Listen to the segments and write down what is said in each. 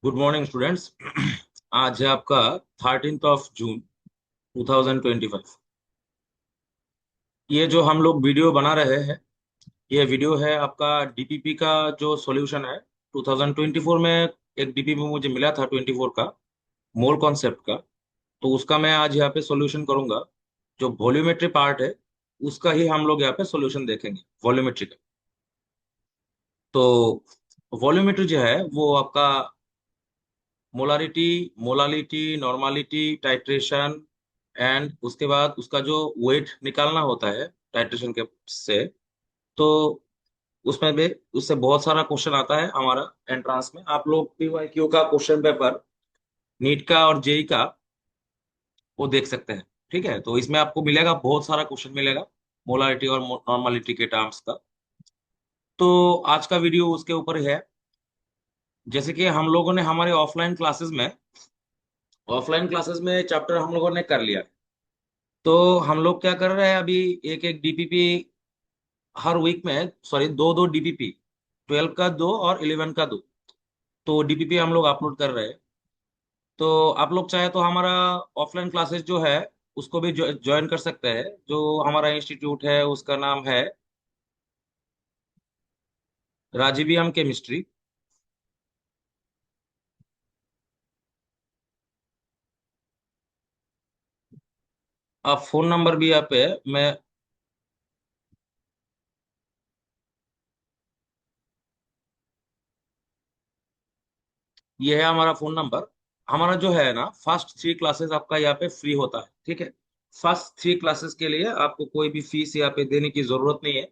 Good morning students. आज है आपका 13 जून 2025। ये जो हम लोग वीडियो बना रहे हैं, ये वीडियो है आपका डीपीपी का जो सॉल्यूशन है 2024 में। एक डीपीपी मुझे मिला था 24 का, मोल कॉन्सेप्ट का। तो उसका मैं आज यहाँ पे सॉल्यूशन करूंगा। जो वॉल्यूमेट्री पार्ट है उसका ही हम लोग यहाँ पे सॉल्यूशन देखेंगे, वॉल्यूमेट्री का। तो वॉल्यूमेट्री जो है वो आपका molarity, molality, normality, titration and उसके बाद उसका जो वेट निकालना होता है टाइट्रेशन के से। तो उसमें भी उससे बहुत सारा क्वेश्चन आता है हमारा एंट्रांस में। आप लोग पीवाईक्यू का क्वेश्चन पेपर, नीट का और जेई का, वो देख सकते हैं। ठीक है, तो इसमें आपको मिलेगा, बहुत सारा क्वेश्चन मिलेगा मोलारिटी और नॉर्मालिटी के टर्म्स का। तो आज का वीडियो उसके ऊपर ही है। जैसे कि हम लोगों ने हमारे ऑफलाइन क्लासेस में चैप्टर हम लोगों ने कर लिया। तो हम लोग क्या कर रहे हैं अभी, एक एक डीपीपी हर वीक में, सॉरी, दो दो डीपीपी, 12 का दो और 11 का दो, तो डीपीपी हम लोग अपलोड कर रहे हैं। तो आप लोग चाहे तो हमारा ऑफलाइन क्लासेस जो है उसको भी ज्वाइन कर सकते हैं। जो हमारा इंस्टीट्यूट है उसका नाम है राजीवियम केमिस्ट्री। आप फोन नंबर भी यहाँ पे मैं, ये है हमारा फोन नंबर। हमारा जो है ना, फर्स्ट 3 क्लासेस आपका यहाँ पे फ्री होता है। ठीक है, फर्स्ट 3 क्लासेस के लिए आपको कोई भी फीस यहाँ पे देने की जरूरत नहीं है।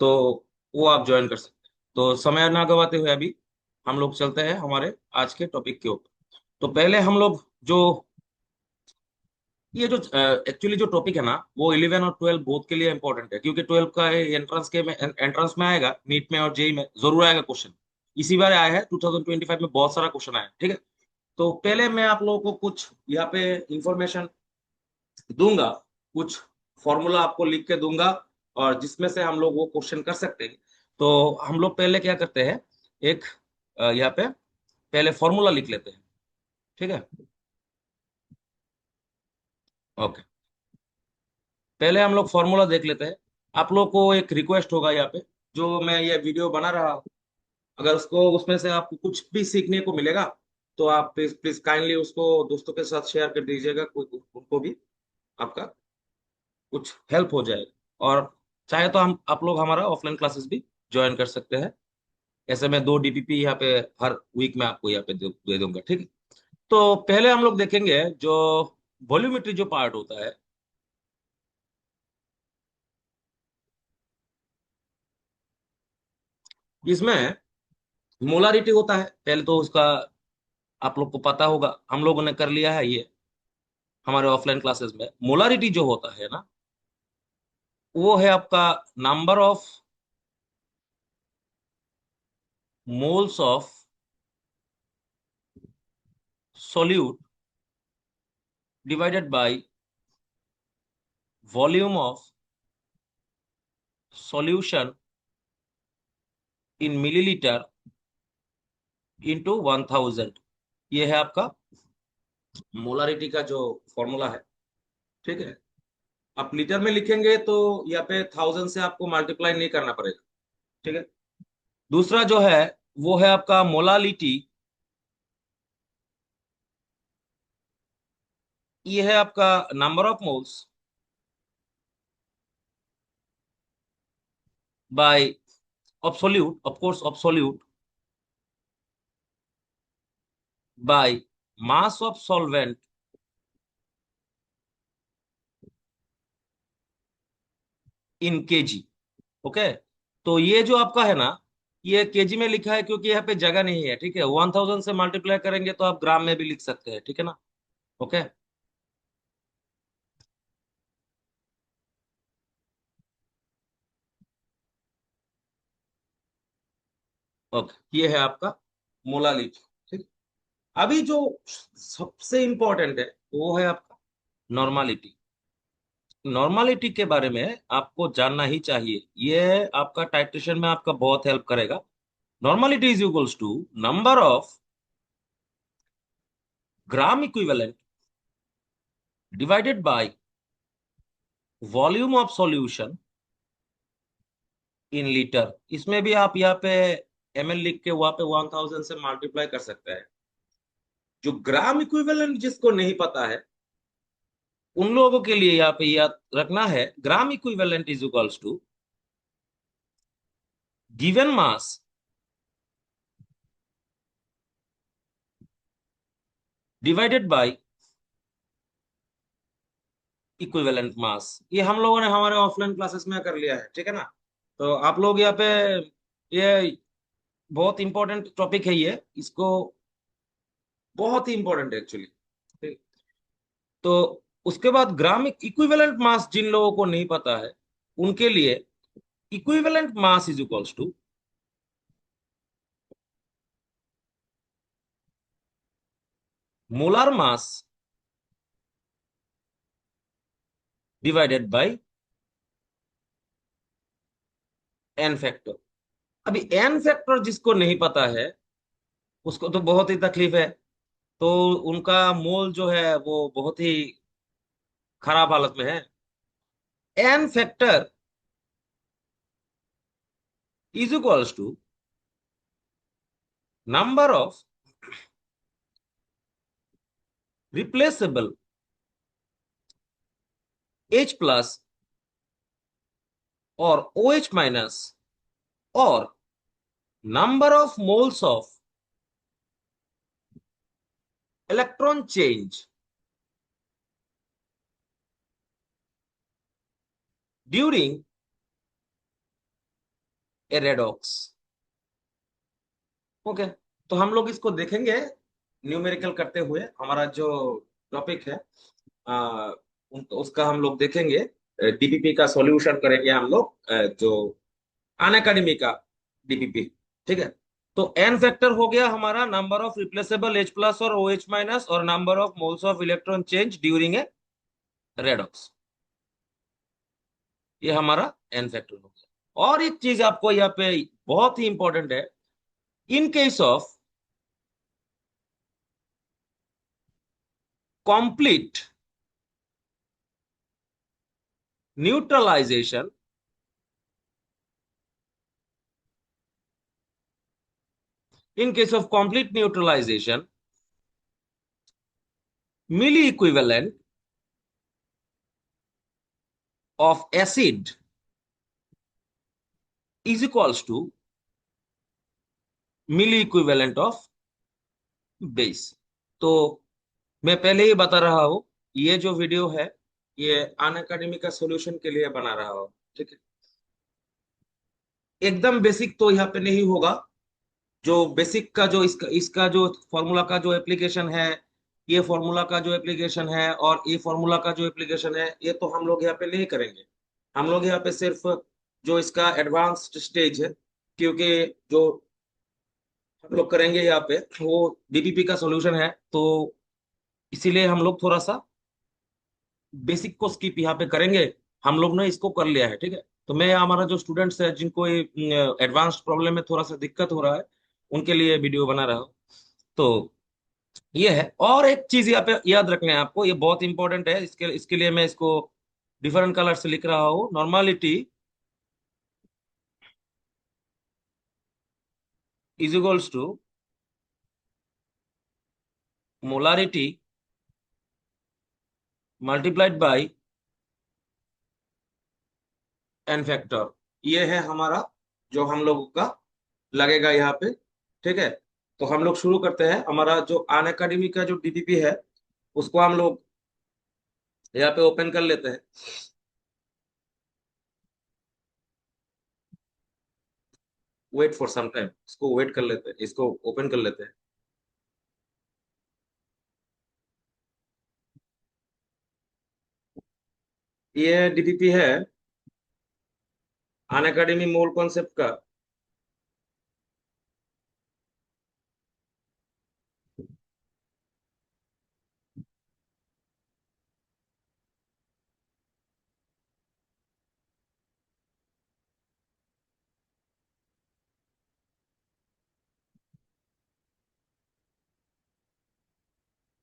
तो वो आप ज्वाइन कर सकते हैं। तो समय ना गवाते हुए अभी हम लोग चलते हैं हमारे आज के टॉपिक के ऊपर। तो पहले हम लोग जो, ये जो एक्चुअली जो टॉपिक है ना, वो 11 और 12 बोथ के लिए इंपॉर्टेंट है, क्योंकि 12 का एंट्रेंस में आएगा, नीट में और जेई में जरूर आएगा क्वेश्चन। इसी बार आया है 2025 में, बहुत सारा क्वेश्चन आया है। ठीक है, तो पहले मैं आप लोगों को कुछ यहाँ पे इंफॉर्मेशन दूंगा, कुछ फॉर्मूला आपको लिख के दूंगा, और जिसमें से हम लोग वो क्वेश्चन कर सकते हैं। तो हम लोग पहले क्या करते हैं, एक यहाँ पे पहले फॉर्मूला लिख लेते हैं। ठीक है, ओके, पहले हम लोग फॉर्मूला देख लेते हैं। आप लोग को एक रिक्वेस्ट होगा यहाँ पे, जो मैं ये वीडियो बना रहा हूँ, अगर उसको उसमें से आपको कुछ भी सीखने को मिलेगा तो आप प्लीज प्लीज काइंडली उसको दोस्तों के साथ शेयर कर दीजिएगा, कोई उनको भी आपका कुछ हेल्प हो जाएगा। और चाहे तो हम आप लोग हमारा ऑफलाइन क्लासेस भी ज्वाइन कर सकते हैं। ऐसे मैं 2 डीपीपी यहाँ पे हर वीक में आपको यहाँ पे दे दूंगा। ठीक है, तो पहले हम लोग देखेंगे जो वॉल्यूमेट्री जो पार्ट होता है, इसमें मोलारिटी होता है पहले तो उसका। आप लोग को पता होगा, हम लोगों ने कर लिया है ये हमारे ऑफलाइन क्लासेस में। मोलारिटी जो होता है ना, वो है आपका number of moles of solute divided by volume of solution in millilitre into 1000। ये है आपका मोलारिटी का जो फॉर्मूला है। ठीक है, आप लीटर में लिखेंगे तो यहाँ पे 1000 से आपको मल्टीप्लाई नहीं करना पड़ेगा। ठीक है, दूसरा जो है वो है आपका मोलालिटी। ये है आपका number of moles bye absolute, of course absolute, by mass of solvent in KG. Okay, तो ये जो आपका है ना, ये केजी में लिखा है क्योंकि यहाँ पे जगह नहीं है। ठीक है, 1000 से मल्टीप्लाई करेंगे तो आप ग्राम में भी लिख सकते हैं। ठीक है ना, ओके, ओके, ये है आपका मोलालिटी। ठीक, अभी जो सबसे इंपॉर्टेंट है वो है आपका नॉर्मालिटी। नॉर्मालिटी के बारे में आपको जानना ही चाहिए, ये आपका टाइट्रेशन में आपका बहुत हेल्प करेगा। Normality is equals to number of gram equivalent divided by volume of solution in litre. इसमें भी आप यहाँ पे ml लिख के वहां पे 1000 से मल्टीप्लाई कर सकते हैं। जो ग्राम इक्विवेलेंट जिसको नहीं पता है, उन लोगों के लिए यहाँ पे याद रखना है, gram equivalent is equals to given mass divided by equivalent mass. ये हम लोगों ने हमारे ऑफलाइन क्लासेस में कर लिया है, ठीक है ना। तो आप लोग यहाँ पे, ये बहुत इंपॉर्टेंट टॉपिक है ये, इसको बहुत ही इंपॉर्टेंट है एक्चुअली। तो उसके बाद ग्राम इक्विवेलेंट मास जिन लोगों को नहीं पता है, उनके लिए equivalent mass is equals to molar mass divided by N factor. अभी एन फैक्टर जिसको नहीं पता है, उसको तो बहुत ही तकलीफ है। तो उनका मोल जो है वो बहुत ही खराब हालत में है। N factor is equals to number of replaceable H plus और OH माइनस और number of moles of electron change during a redox. Okay, तो हम लोग इसको देखेंगे न्यूमेरिकल करते हुए। हमारा जो टॉपिक है, उसका हम लोग देखेंगे, डीपीपी का सॉल्यूशन करेंगे हम लोग, जो अन अकेडमी का डीपीपी। ठीक है। तो एन फैक्टर हो गया हमारा number of replaceable H plus और OH माइनस और number of moles of electron change during a redox. ये हमारा एन फैक्टर हो गया। और एक चीज आपको यहाँ पे बहुत ही इंपॉर्टेंट है, in case of complete neutralization, in case of complete neutralization, milli equivalent of acid is equals to milli equivalent of base। तो मैं पहले ही बता रहा हूं, ये जो वीडियो है ये अन अकेडमी का सॉल्यूशन के लिए बना रहा हूं। ठीक है। एकदम बेसिक तो यहाँ पे नहीं होगा। जो बेसिक का जो इसका जो फॉर्मूला का जो एप्लीकेशन है, ये फॉर्मूला का जो एप्लीकेशन है और ये फॉर्मूला का जो एप्लीकेशन है, ये तो हम लोग यहाँ पे नहीं करेंगे। हम लोग यहाँ पे सिर्फ जो इसका एडवांस्ड स्टेज है, क्योंकि जो हम लोग करेंगे यहाँ पे वो डीपीपी का सॉल्यूशन है, तो इसीलिए हम लोग थोड़ा सा बेसिक को स्किप यहाँ पे करेंगे। हम लोग ने इसको कर लिया है, ठीक है। तो मैं हमारा जो स्टूडेंट्स है जिनको एडवांस्ड प्रॉब्लम में थोड़ा सा दिक्कत हो रहा है, उनके लिए वीडियो बना रहा हूँ। तो ये है। और एक चीज यहाँ पे याद रखना है आपको, ये बहुत इंपॉर्टेंट है, इसके इसके लिए मैं इसको डिफरेंट कलर से लिख रहा हूँ। Normality is equals to molarity multiplied by N factor. ये है हमारा जो हम लोगों का लगेगा यहाँ पे। ठीक है। तो हम लोग शुरू करते हैं। हमारा जो अन अकेडमी का जो डीपीपी है, उसको हम लोग यहाँ पे ओपन कर लेते हैं। वेट फॉर सम टाइम, इसको वेट कर लेते हैं, इसको ओपन कर लेते हैं। ये डीपीपी है अन अकेडमी मोल कॉन्सेप्ट का।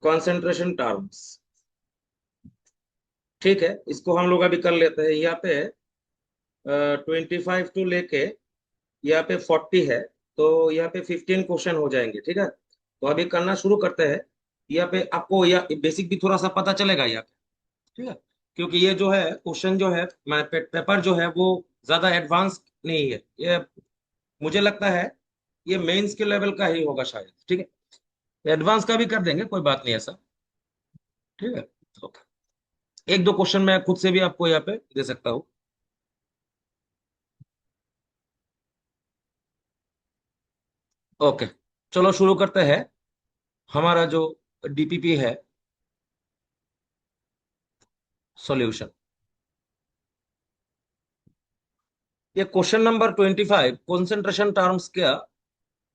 Concentration terms. ठीक है, इसको हम लोग अभी कर लेते हैं। यहाँ पे 25 टू लेके यहाँ पे 40 है, तो यहाँ पे 15 क्वेश्चन हो जाएंगे। ठीक है, तो अभी करना शुरू करते हैं। यहाँ पे आपको यह बेसिक भी थोड़ा सा पता चलेगा यहाँ पे। ठीक है, क्योंकि ये जो है क्वेश्चन जो है, मैं पेपर जो है वो ज्यादा एडवांस नहीं है ये, मुझे लगता है ये मेंस के लेवल का ही होगा शायद। ठीक है, एडवांस का भी कर देंगे, कोई बात नहीं ऐसा। ठीक है, ओके। एक दो क्वेश्चन मैं खुद से भी आपको यहाँ पे दे सकता हूँ। ओके, चलो शुरू करते हैं। हमारा जो डीपीपी है, सॉल्यूशन। ये क्वेश्चन नंबर 25 कंसंट्रेशन टर्म्स का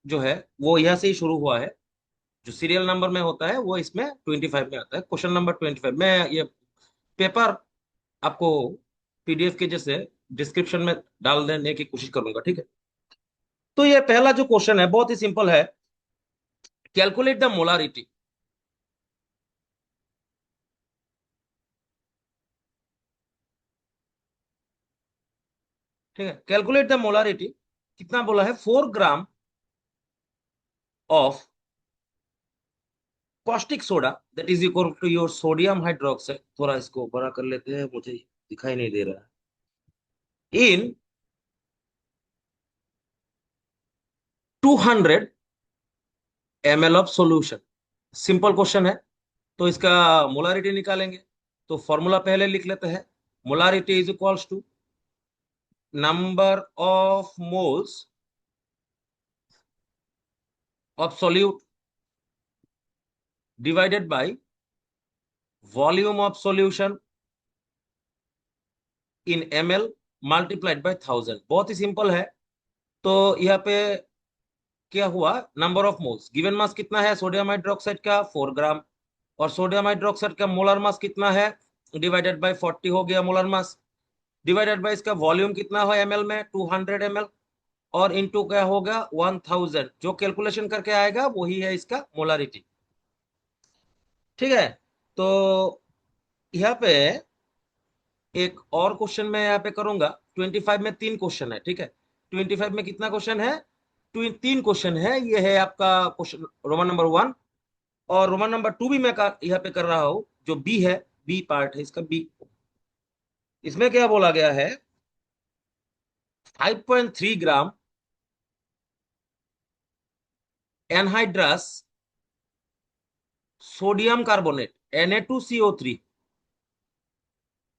जो है वो यहाँ से ही शुरू हुआ है। जो सीरियल नंबर में होता है वो इसमें 25 में आता है। क्वेश्चन नंबर 25 मैं ये पेपर आपको पीडीएफ के जैसे डिस्क्रिप्शन में डाल देने की कोशिश करूंगा। ठीक है, तो ये पहला जो क्वेश्चन है बहुत ही सिंपल है। Calculate the molarity. ठीक है, कैलकुलेट द मोलारिटी। कितना बोला है? 4 gram of caustic soda that is equal to your sodium hydroxide. थोड़ा इसको बड़ा कर लेते हैं, मुझे दिखाई नहीं दे रहा है। इन 200 ml of solution. Simple question है, तो इसका मोलारिटी निकालेंगे। तो फॉर्मूला पहले लिख लेते हैं। Molarity is equals to number of moles of solute divided by volume of solution in ml multiplied by 1000। बहुत ही सिंपल है। तो यहाँ पे क्या हुआ? Number of moles, given mass कितना है सोडियम हाइड्रोक्साइड का? 4 ग्राम। और सोडियम हाइड्रोक्साइड का मोलर मास कितना है? डिवाइडेड बाय 40 हो गया मोलर मास। डिवाइडेड बाय इसका वॉल्यूम कितना है एमएल में? 200 ml। और इनटू क्या होगा? 1000। जो कैलकुलेशन करके आएगा वही है इसका मोलारिटी। ठीक है, तो यहाँ पे एक और क्वेश्चन मैं यहाँ पे करूंगा। 25 में 3 क्वेश्चन है। ठीक है, 25 में कितना क्वेश्चन है? 3 क्वेश्चन है। ये है आपका क्वेश्चन रोमन नंबर 1। और रोमन नंबर 2 भी मैं यहाँ पे कर रहा हूँ। जो बी है, बी पार्ट है इसका, बी। इसमें क्या बोला गया है? 5.3 gram anhydrous sodium carbonate Na2CO3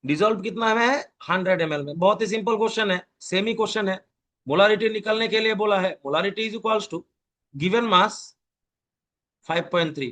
dissolve कितना है? 100 ml में। बहुत ही सिंपल क्वेश्चन है, सेमी क्वेश्चन है। मोलारिटी निकालने के लिए बोला है। Molarity is equals to given mass 5.3।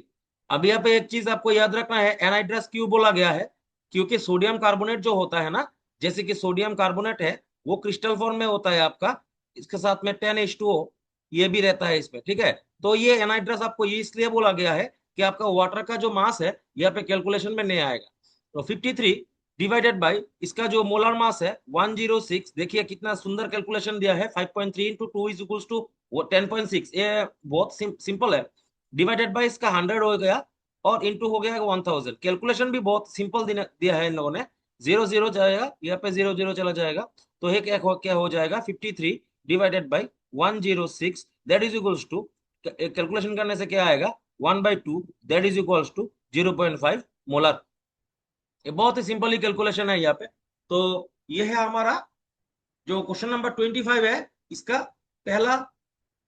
अब यहाँ पे एक चीज आपको याद रखना है, एनहाइड्रस क्यों बोला गया है? क्योंकि सोडियम कार्बोनेट जो होता है ना, जैसे कि सोडियम कार्बोनेट है, वो क्रिस्टल फॉर्म में होता है आपका। इसके साथ में 10H2O ये भी रहता है इसमें। ठीक है, तो ये एनहाइड्रस आपको ये इसलिए बोला गया है कि आपका वाटर का जो मास है यहाँ पे कैलकुलेशन में नहीं आएगा। तो 53 डिवाइडेड बाई इसका जो मोलर मास है 106। देखिए कितना सुंदर कैलकुलेशन दिया है। 5.3 इंटू 2 इज इक्वल्स टू 10.6। ये बहुत सिंपल है। डिवाइडेड बाई इसका 100 हो गया, और इंटू हो गया 1000। कैलकुलेशन भी बहुत सिंपल दिया है इन लोगों ने। 0 0 जाएगा, यहाँ पे 0 0 चला जाएगा। तो ये क्या हो जाएगा? 53 divided by 106 that is equals to, calculation करने से क्या आएगा? 1/2 that is equals to 0.5 molar. ये बहुत ही सिंपल ही कैलकुलेशन है यहाँ पे। तो ये है हमारा जो क्वेश्चन नंबर 25 है, इसका पहला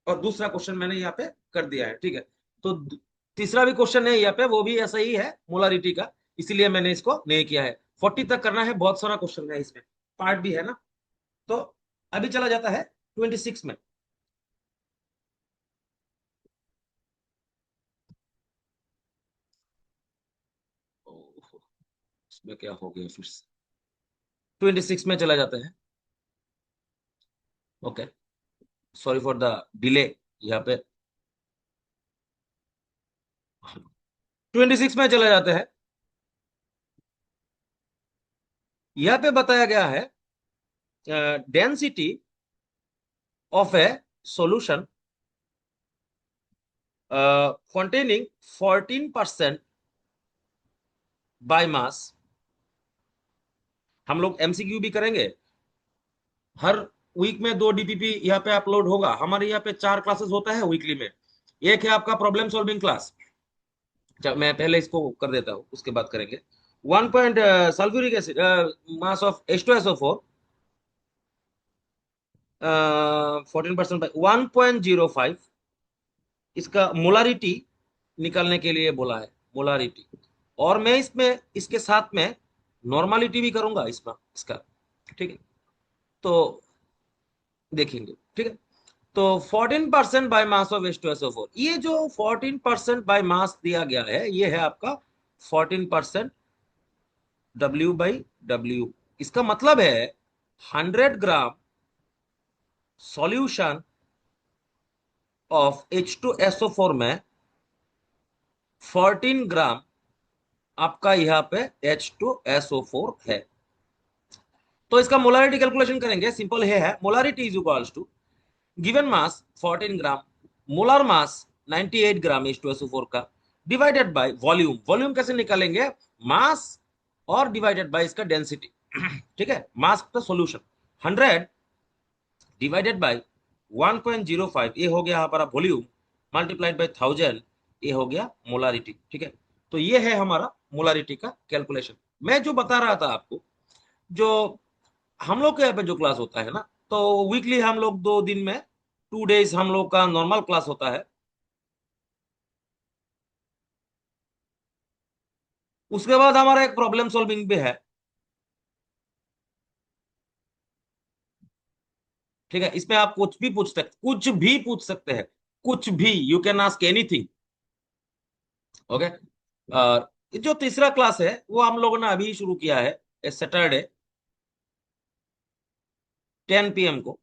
और दूसरा क्वेश्चन मैंने यहाँ पे कर दिया है। ठीक है, तो तीसरा भी क्वेश्चन है यहाँ पे, वो भी ऐसा ही है मोलारिटी का, इसीलिए मैंने इसको नहीं किया है। 40 तक करना है, बहुत सारा क्वेश्चन है इसमें, पार्ट भी है ना। तो अभी चला जाता है 26 में। ओह, इसमें क्या हो गया फिर से? 26 में चला जाता है। Okay, sorry for the delay यहाँ पे। 26 में चला जाते हैं। यहाँ पे बताया गया है density of A solution containing 14% by mass. हम लोग एमसीक्यू भी करेंगे। हर वीक में 2 डीपीपी यहाँ पे अपलोड होगा। हमारे यहाँ पे 4 क्लासेस होता है वीकली में। एक है आपका प्रॉब्लम सॉल्विंग क्लास। मैं पहले इसको कर देता हूँ, उसके बाद करेंगे। 1 point sulphuric acid, mass of H2SO4, 14% by 1.05। इसका मोलारिटी निकालने के लिए बोला है, मोलारिटी। और मैं इसमें इसके साथ में नॉर्मालिटी भी करूंगा इसमें इसका। ठीक है, तो देखेंगे। ठीक है, तो 14% बाय मास ऑफ H2SO4, ये जो 14% बाय मास दिया गया है, ये है आपका 14% W/W। इसका मतलब है 100 ग्राम सॉल्यूशन ऑफ H2SO4 में 14 ग्राम आपका यहाँ पे H2SO4 है। तो इसका मोलारिटी कैलकुलेशन करेंगे। सिंपल है molarity is equals to given mass 14 gram, molar mass 98 gram H2SO4 का, डिवाइडेड बाय वॉल्यूम। वॉल्यूम कैसे निकालेंगे? मास और डिवाइडेड बाय इसका डेंसिटी। ठीक है, मास का सॉल्यूशन 100 डिवाइडेड बाय 1.05, ये हो गया हमारा वॉल्यूम, मल्टीप्लाइड बाय 1000, ये हो गया मोलारिटी। ठीक है, तो ये है हमारा मोलारिटी का कैलकुलेशन। मैं जो बता रहा था आपको, जो हम लोग के यहाँ पे जो क्लास होता है ना, तो वीकली हम लोग 2 दिन में 2 डेज हम लोग का नॉर्मल क्लास होता है। उसके बाद हमारा एक प्रॉब्लम सॉल्विंग भी है। ठीक है, इसमें आप कुछ भी पूछ सकते हैं, कुछ भी, you can ask anything. Okay. और जो तीसरा क्लास है वो हम लोगों ने अभी शुरू किया है, सैटरडे 10 PM को।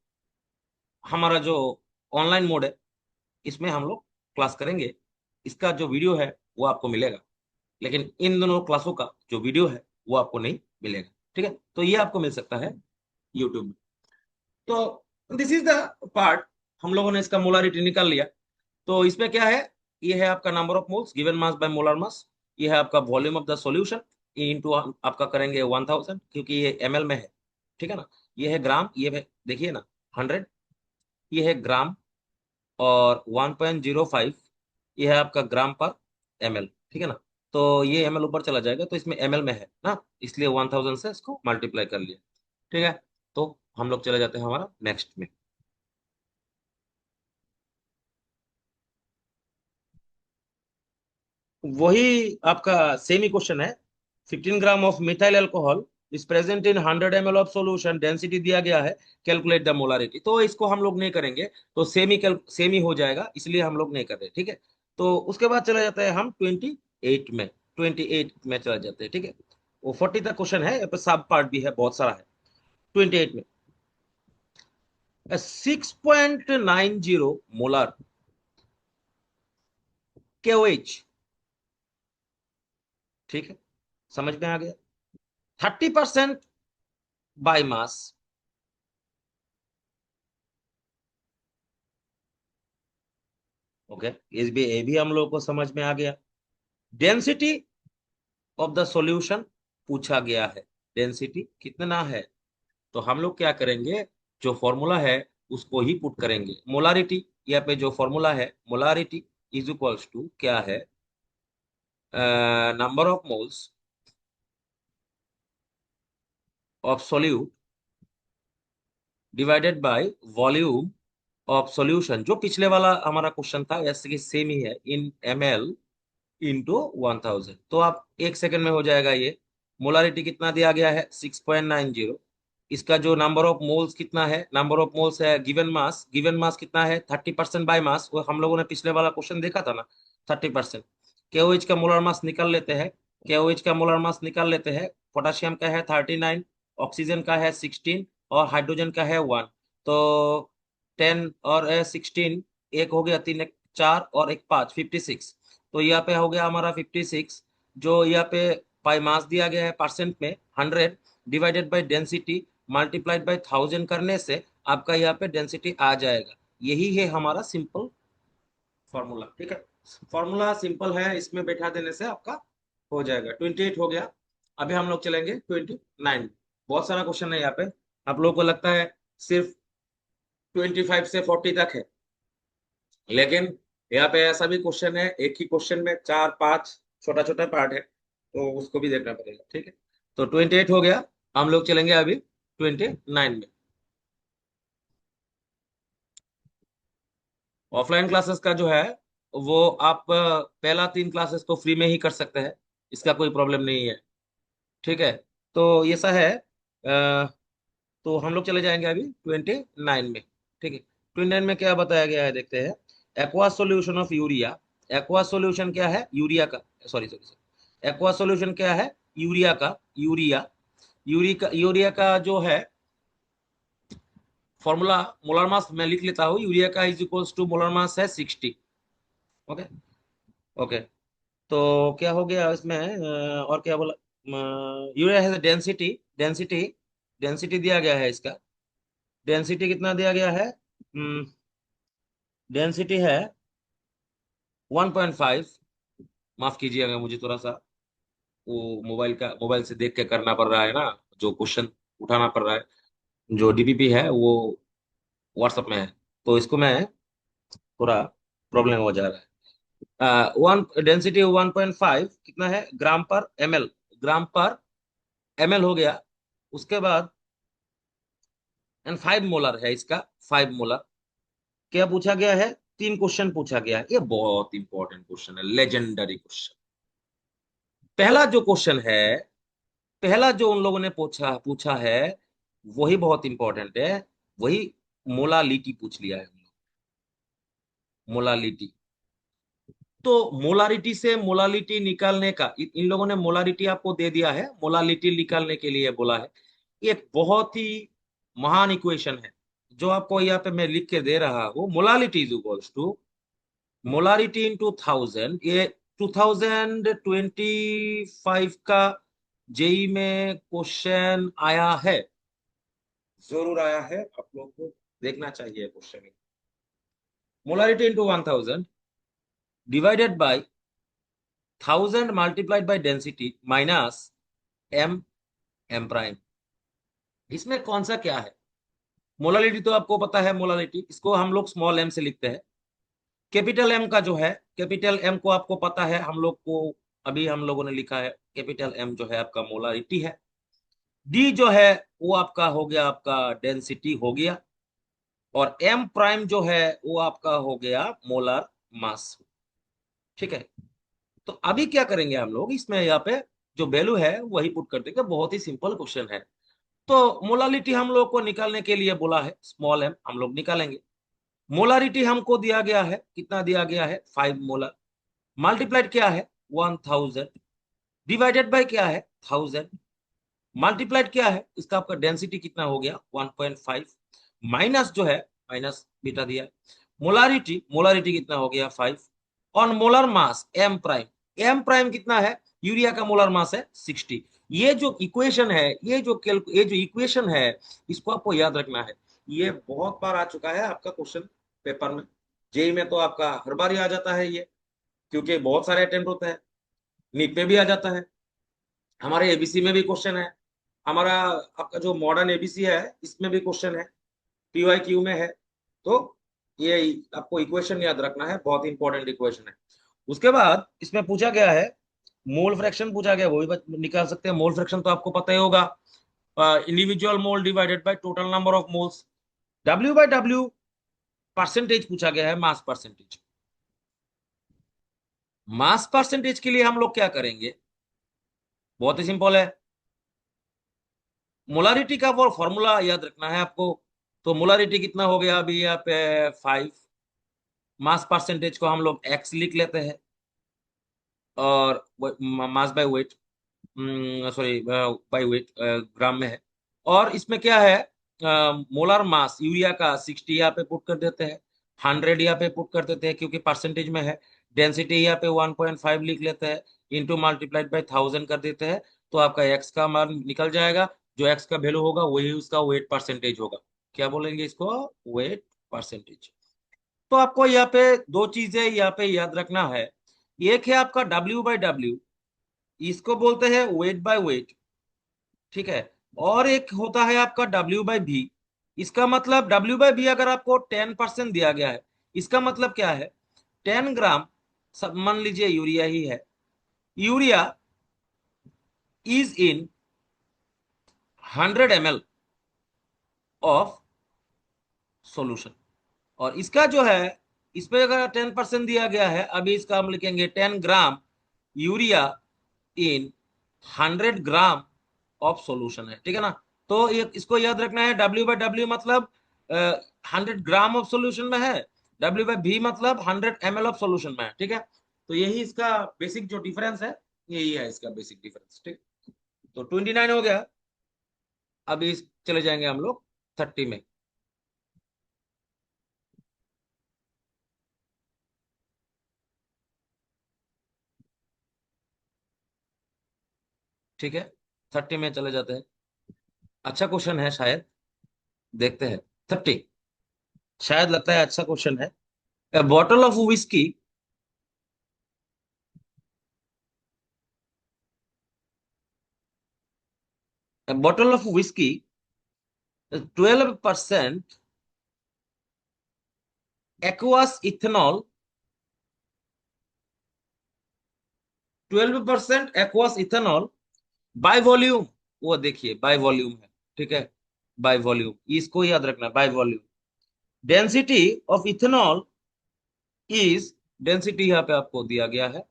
हमारा जो ऑनलाइन मोड है, इसमें हम लोग क्लास करेंगे। इसका जो वीडियो है वो आपको मिलेगा, लेकिन इन दोनों क्लासों का जो वीडियो है वो आपको नहीं मिलेगा। ठीक है, तो ये आपको मिल सकता है यूट्यूब में। तो दिस इज द पार्ट। हम लोगों ने इसका मोलारिटी निकाल लिया। तो इसमें क्या है? ये है आपका number of moles given mass by molar mass. ये है आपका volume of the solution into आपका करेंगे 1000, क्योंकि ये ml में है। ठीक है ना, ये है ग्राम, ये है देखिए ना 100, ये है ग्राम, और 1.05 ये है आपका ग्राम पर ml। ठीक है ना, तो ये ml ऊपर चला जाएगा, तो इसमें ml में है ना, इसलिए 1000 से इसको मल्टीप्लाई कर लिया। ठीक है, तो हम लोग चले जाते हैं हमारा नेक्स्ट में। वही आपका सेम ही क्वेश्चन है। 15 gram of methyl alcohol is present in 100 ml of solution, density दिया गया है, कैलकुलेट द मोलारिटी। तो इसको हम लोग नहीं करेंगे, तो सेम ही हो जाएगा, इसलिए हम लोग नहीं कर रहे। ठीक है, तो उसके बाद चला जाता है हम 28 में चला जाते हैं। ठीक है, वो 40 तक क्वेश्चन है, सब पार्ट भी है, बहुत सारा है। 28 में 6.90 मोलर KOH। ठीक है, समझ में आ गया। 30% बाय मास। ओके, ये भी हम लोग को समझ में आ गया। डेंसिटी ऑफ द सॉल्यूशन पूछा गया है, डेंसिटी कितना है। तो हम लोग क्या करेंगे, जो फॉर्मूला है उसको ही पुट करेंगे। मोलारिटी, यहाँ पे जो फॉर्मूला है, मोलारिटी इज इक्वल्स टू क्या है, number of moles of solute divided by volume of solution. जो पिछले वाला हमारा क्वेश्चन था, ऐसे कि सेम ही है, इन ml इंटू 1000। तो आप 1 सेकंड में हो जाएगा ये। मोलारिटी कितना दिया गया है? 6.90। इसका जो नंबर ऑफ मोल्स कितना है, नंबर ऑफ मोल्स है गिवन मास। गिवन मास कितना है? 30% बाय मास, वो हम लोगों ने पिछले वाला क्वेश्चन देखा था ना, 30%। केओएच का मोलर मास निकाल लेते हैं। केओएच का मोलर मास निकाल लेते हैं। पोटाशियम का है 39, ऑक्सीजन का है 16, और हाइड्रोजन का है 1। तो 10 और 16, एक हो गया, 3 एक 4 और एक 5, 56। तो यहाँ पे हो गया हमारा 56। जो यहाँ पे बाय मास दिया गया है परसेंट में 100, divided by density multiplied by 1000 करने से आपका यहाँ पे डेंसिटी आ जाएगा। यही है हमारा सिंपल फॉर्मूला। ठीक है, फॉर्मूला सिंपल है, इसमें बैठा देने से आपका हो जाएगा, 28 हो गया। अभी हम लोग चलेंगे 29। बहुत सारा क्वेश्चन है यहाँ पे। आप लोगों को लगता है सिर्फ 25 से 40 तक है, लेकिन यहाँ पे ऐसा भी क्वेश्चन है, एक ही क्वेश्चन में 4 5 छोटा छोटा पार्ट है, तो उसको भी देखना पड़ेगा, ठीक है। तो 28 हो गया, हम लोग चलेंगे अभी 29 में। ऑफलाइन क्लासेस का जो है वो आप पहला 3 क्लासेस तो फ्री में ही कर सकते हैं, इसका कोई प्रॉब्लम नहीं है, ठीक है। तो ये सा है, तो हम लोग चले जाएंगे अभी 29 में, ठीक है। 29 में क्या बताया गया है देखते हैं। Aqua solution of urea. Aqua solution क्या है, यूरिया का, sorry sorry sorry, aqua solution क्या है, यूरिया का, यूरिया का जो है फॉर्मूला, मोलर मास मैं लिख लेता हूँ। यूरिया का is equals to molar mass है 60। ओके। ओके। तो क्या हो गया इसमें, और क्या बोला, यूरिया है डेंसिटी, डेंसिटी डेंसिटी दिया गया है इसका। डेंसिटी कितना दिया गया है, डेंसिटी है 1.5। माफ कीजिएगा, मुझे थोड़ा सा वो मोबाइल से देख के करना पड़ रहा है ना, जो क्वेश्चन उठाना पड़ रहा है, जो डीपीपी है वो व्हाट्सएप में है, तो इसको मैं थोड़ा प्रॉब्लम हो जा रहा है। वन डेंसिटी 1.5 कितना है, ग्राम पर एमएल, ग्राम पर एमएल हो गया। उसके बाद एंड 5 मोलर है इसका, 5 मोलर। क्या पूछा गया है, 3 क्वेश्चन पूछा गया है, ये बहुत इंपॉर्टेंट क्वेश्चन है, लेजेंडरी क्वेश्चन। पहला जो क्वेश्चन है, पहला जो उन लोगों ने पूछा पूछा है, वही बहुत इंपॉर्टेंट है। वही मोलालिटी पूछ लिया है हम लोग, मोलालिटी। तो मोलारिटी से मोलालिटी निकालने का, इन लोगों ने मोलारिटी आपको दे दिया है, मोलालिटी निकालने के लिए बोला है। ये एक बहुत ही महान इक्वेशन है, जो आपको यहाँ पे मैं लिख के दे रहा हूँ। Molality is equals to molarity into 1000। ये 2025 का जेई में क्वेश्चन आया है, जरूर आया है, आप लोग को देखना चाहिए question. Molarity into 1000 divided by 1000 multiplied by density minus M, M prime. इसमें कौन सा क्या है, मोलालिटी तो आपको पता है, मोलालिटी इसको हम लोग स्मॉल एम से लिखते हैं। कैपिटल एम का जो है, कैपिटल एम को आपको पता है हम लोग को, अभी हम लोगों ने लिखा है, कैपिटल एम जो है आपका मोलारिटी है। डी जो है वो आपका हो गया, आपका डेंसिटी हो गया। और एम प्राइम जो है वो आपका हो गया मोलर मास, ठीक है। तो अभी क्या करेंगे हम लोग, इसमें यहाँ पे जो वैल्यू है वही पुट कर देंगे, बहुत ही सिंपल क्वेश्चन है। तो मोलालिटी हम लोग को निकालने के लिए बोला है, स्मॉल एम हम लोग निकालेंगे। मोलारिटी हमको दिया गया है, कितना दिया गया है, 5 मोलर। मल्टीप्लाइड क्या है, 1000। डिवाइडेड बाय क्या है, 1000। मल्टीप्लाइड क्या है, इसका आपका डेंसिटी कितना हो गया, 1.5। माइनस जो है, माइनस बीटा दिया। मोलारिटी, मोलारिटी कितना हो गया, 5। और molar mass M prime, M prime कितना है, यूरिया का मोलर मास है 60। ये जो इक्वेशन है, ये जो इक्वेशन है, इसको आपको याद रखना है। ये बहुत बार आ चुका है आपका क्वेश्चन पेपर में, जेई में तो आपका हर बार ही आ जाता है ये, क्योंकि बहुत सारे अटेम्प्ट होते हैं। नीट पे भी आ जाता है, हमारे एबीसी में भी क्वेश्चन है, हमारा आपका जो मॉडर्न एबीसी है इसमें भी क्वेश्चन है, पीवाई क्यू में है। तो ये आपको इक्वेशन याद रखना है, बहुत इंपॉर्टेंट इक्वेशन है। उसके बाद इसमें पूछा गया है, मोल फ्रैक्शन पूछा गया, वो भी निकाल सकते हैं। मोल फ्रैक्शन तो आपको पता ही होगा, individual mole divided by total number of moles. W by W percentage पूछा गया है, मास परसेंटेज। मास परसेंटेज के लिए हम लोग क्या करेंगे, बहुत ही सिंपल है। मोलारिटी का वो फॉर्मूला याद रखना है आपको। तो मोलारिटी कितना हो गया अभी यहाँ पे, 5। मास परसेंटेज को हम लोग एक्स लिख लेते हैं, और mass by weight, sorry by weight, gram में है। और इसमें क्या है, मोलर मास यूरिया का 60 यहाँ पे पुट कर देते हैं, 100 यहाँ पे पुट कर देते हैं क्योंकि परसेंटेज में है। डेंसिटी यहाँ पे 1.5 लिख लेते हैं, इंटू मल्टीप्लाइड बाय 1000 कर देते हैं। तो आपका एक्स का मान निकल जाएगा, जो एक्स का वैल्यू होगा वही उसका वेट परसेंटेज होगा। क्या बोलेंगे इसको, वेट परसेंटेज। तो आपको यहाँ पे दो चीजें यहाँ पे याद रखना है। एक है आपका डब्ल्यू बाय डब्ल्यू, इसको बोलते हैं वेट बाय वेट, ठीक है। और एक होता है आपका W/V। इसका मतलब W/V अगर आपको 10% दिया गया है, इसका मतलब क्या है, 10 ग्राम, सब मान लीजिए यूरिया ही है, urea is in 100 ml of solution. और इसका जो है, इस पे अगर 10% दिया गया है, अभी इसका हम लिखेंगे 10 gram urea in 100 gram of solution है, ठीक है ना। तो ये इसको याद रखना है, W/W मतलब 100 ग्राम ऑफ सॉल्यूशन में है, W/V मतलब 100 ml ऑफ सॉल्यूशन में है, ठीक है। तो यही इसका बेसिक जो डिफरेंस है, यही है इसका बेसिक डिफरेंस, ठीक। तो 29 हो गया। अभी चले जाएंगे हम लोग 30 में। ठीक है, 30 में चले जाते हैं। अच्छा क्वेश्चन है शायद, देखते हैं। 30 शायद लगता है अच्छा क्वेश्चन है। A bottle of whiskey, a bottle of whiskey, 12% aqueous ethanol, 12% aqueous ethanol by volume, वो देखिए बाय वॉल्यूम है, ठीक है। बाय वॉल्यूम, इसको याद रखना, by volume. Density of ethanol is, density यहाँ पे आपको दिया गया है,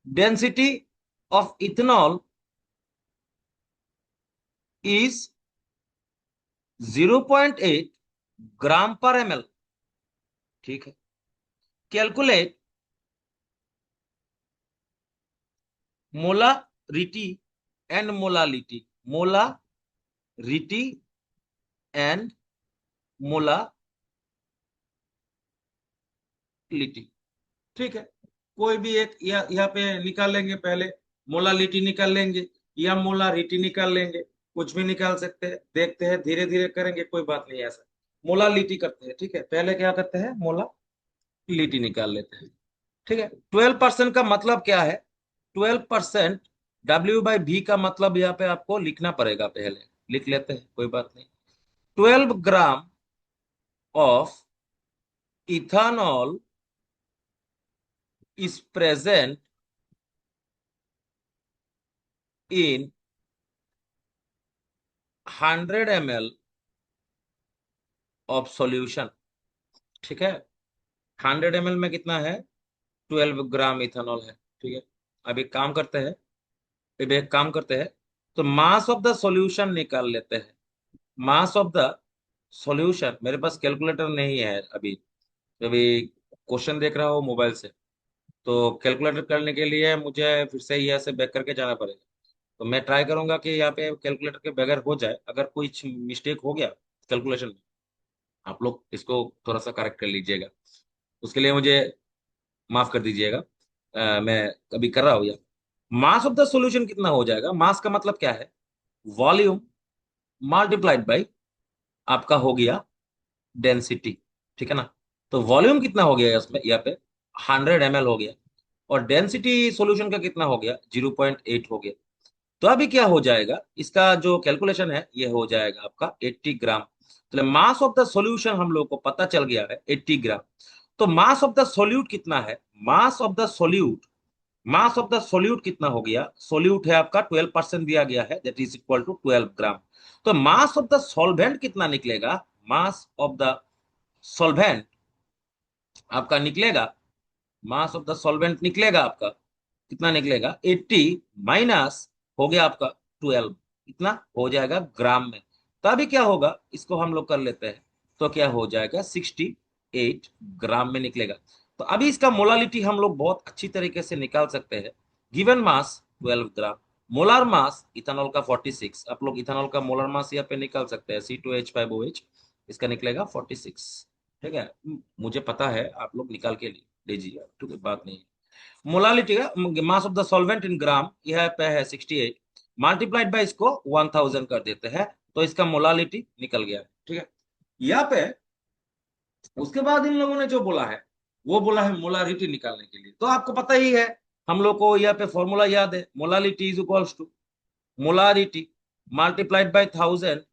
density of ethanol is 0.8 gram per ml, ठीक है। Calculate molarity and molality, molarity and molality, ठीक है। कोई भी एक यहाँ पे निकाल लेंगे पहले, मोलालिटी निकाल लेंगे या मोलारिटी निकाल लेंगे, कुछ भी निकाल सकते हैं, देखते हैं, धीरे धीरे करेंगे, कोई बात नहीं ऐसा। मोलालिटी करते हैं, ठीक है, पहले क्या करते हैं, मोलालिटी निकाल लेते हैं, ठीक है। 12% का मतलब क्या है, 12% W/V का मतलब यहाँ पे आपको लिखना पड़ेगा, पहले लिख लेते हैं, कोई बात नहीं। 12 gram of ethanol is present in 100 ml of solution, ठीक है। 100 ml में कितना है, 12 ग्राम इथेनॉल है, ठीक है। अब एक काम करते हैं, अब एक काम करते हैं, तो मास ऑफ द सॉल्यूशन निकाल लेते हैं। मास ऑफ द सॉल्यूशन, मेरे पास कैलकुलेटर नहीं है अभी, अभी क्वेश्चन देख रहा हूँ मोबाइल से, तो कैलकुलेटर करने के लिए मुझे फिर से यहाँ से बैक करके जाना पड़ेगा। तो मैं ट्राई करूंगा कि यहाँ पे कैलकुलेटर के बगैर हो जाए, अगर कोई मिस्टेक हो गया कैलकुलेशन में, आप लोग इसको थोड़ा सा करेक्ट कर लीजिएगा, उसके लिए मुझे माफ कर दीजिएगा। मैं अभी कर रहा हूँ यार। मास ऑफ द सॉल्यूशन कितना हो जाएगा, मास का मतलब क्या है, वॉल्यूम मल्टीप्लाइड बाई आपका हो गया डेंसिटी, ठीक है ना। तो वॉल्यूम कितना हो गया इसमें, यहाँ पे 100 ml हो गया, और डेंसिटी सॉल्यूशन का कितना हो गया, 0.8 हो गया। तो अभी क्या हो जाएगा, इसका जो कैलकुलेशन है ये हो जाएगा आपका 80 ग्राम। तो मास ऑफ द सॉल्यूशन हम लोग को पता चल गया है 80 ग्राम। तो मास ऑफ द सोल्यूट कितना है, मास of the solute, mass of the solute कितना हो गया, सोल्यूट है आपका 12% दिया गया है, दैट इज इक्वल टू 12 ग्राम। तो मास ऑफ द सॉल्वेंट कितना निकलेगा, मास ऑफ द सॉल्वेंट आपका निकलेगा, मास ऑफ द सॉल्वेंट निकलेगा आपका, कितना निकलेगा, 80 माइनस हो गया आपका 12, इतना हो जाएगा ग्राम में। तो अभी क्या होगा, इसको हम लोग कर लेते हैं, तो क्या हो जाएगा, 68 ग्राम में निकलेगा। तो अभी इसका मोलालिटी हम लोग बहुत अच्छी तरीके से निकाल सकते हैं। गिवन मास 12 ग्राम, मोलार मास इथेनॉल का 46, आप लोग इथेनॉल का मोलार मास यहाँ पे निकाल सकते हैं, C2H5OH, इसका निकलेगा 46, ठीक है। मुझे पता है, आप लोग निकाल के लीजिए, ठीक है, बात नहीं। मोलालिटी का mass of the solvent in gram यह पे है 68, मल्टीप्लाइड बाय इसको 1000 कर देते हैं, तो इसका मोलालिटी निकल गया, ठीक है। यहाँ पे उसके बाद इन लोगों ने जो बोला है, वो बोला है मोलारिटी निकालने के लिए, तो आपको पता ही है हम लोग को यहाँ पे फॉर्मूला याद है, molality is equals to molarity multiplied by 1000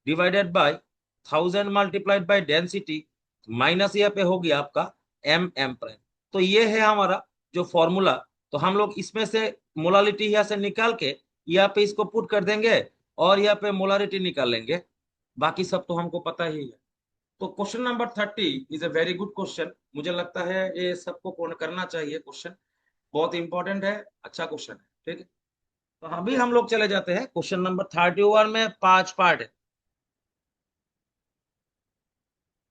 divided by 1000 multiplied by density minus यहाँ पे हो गया आपका एम एम प्राइम। तो ये है हमारा जो फॉर्मूला। तो हम लोग इसमें से मोलालिटी यहाँ से निकाल के यहाँ पे इसको पुट कर देंगे और यहाँ पे मोलारिटी निकाल लेंगे। बाकी सब तो हमको पता ही है। तो question number 30 is a very good question. मुझे लगता है ये सबको करना चाहिए क्वेश्चन, बहुत इंपॉर्टेंट है, अच्छा क्वेश्चन है। ठीक है, तो अभी हम लोग चले जाते हैं क्वेश्चन नंबर 31 में। 5 पार्ट है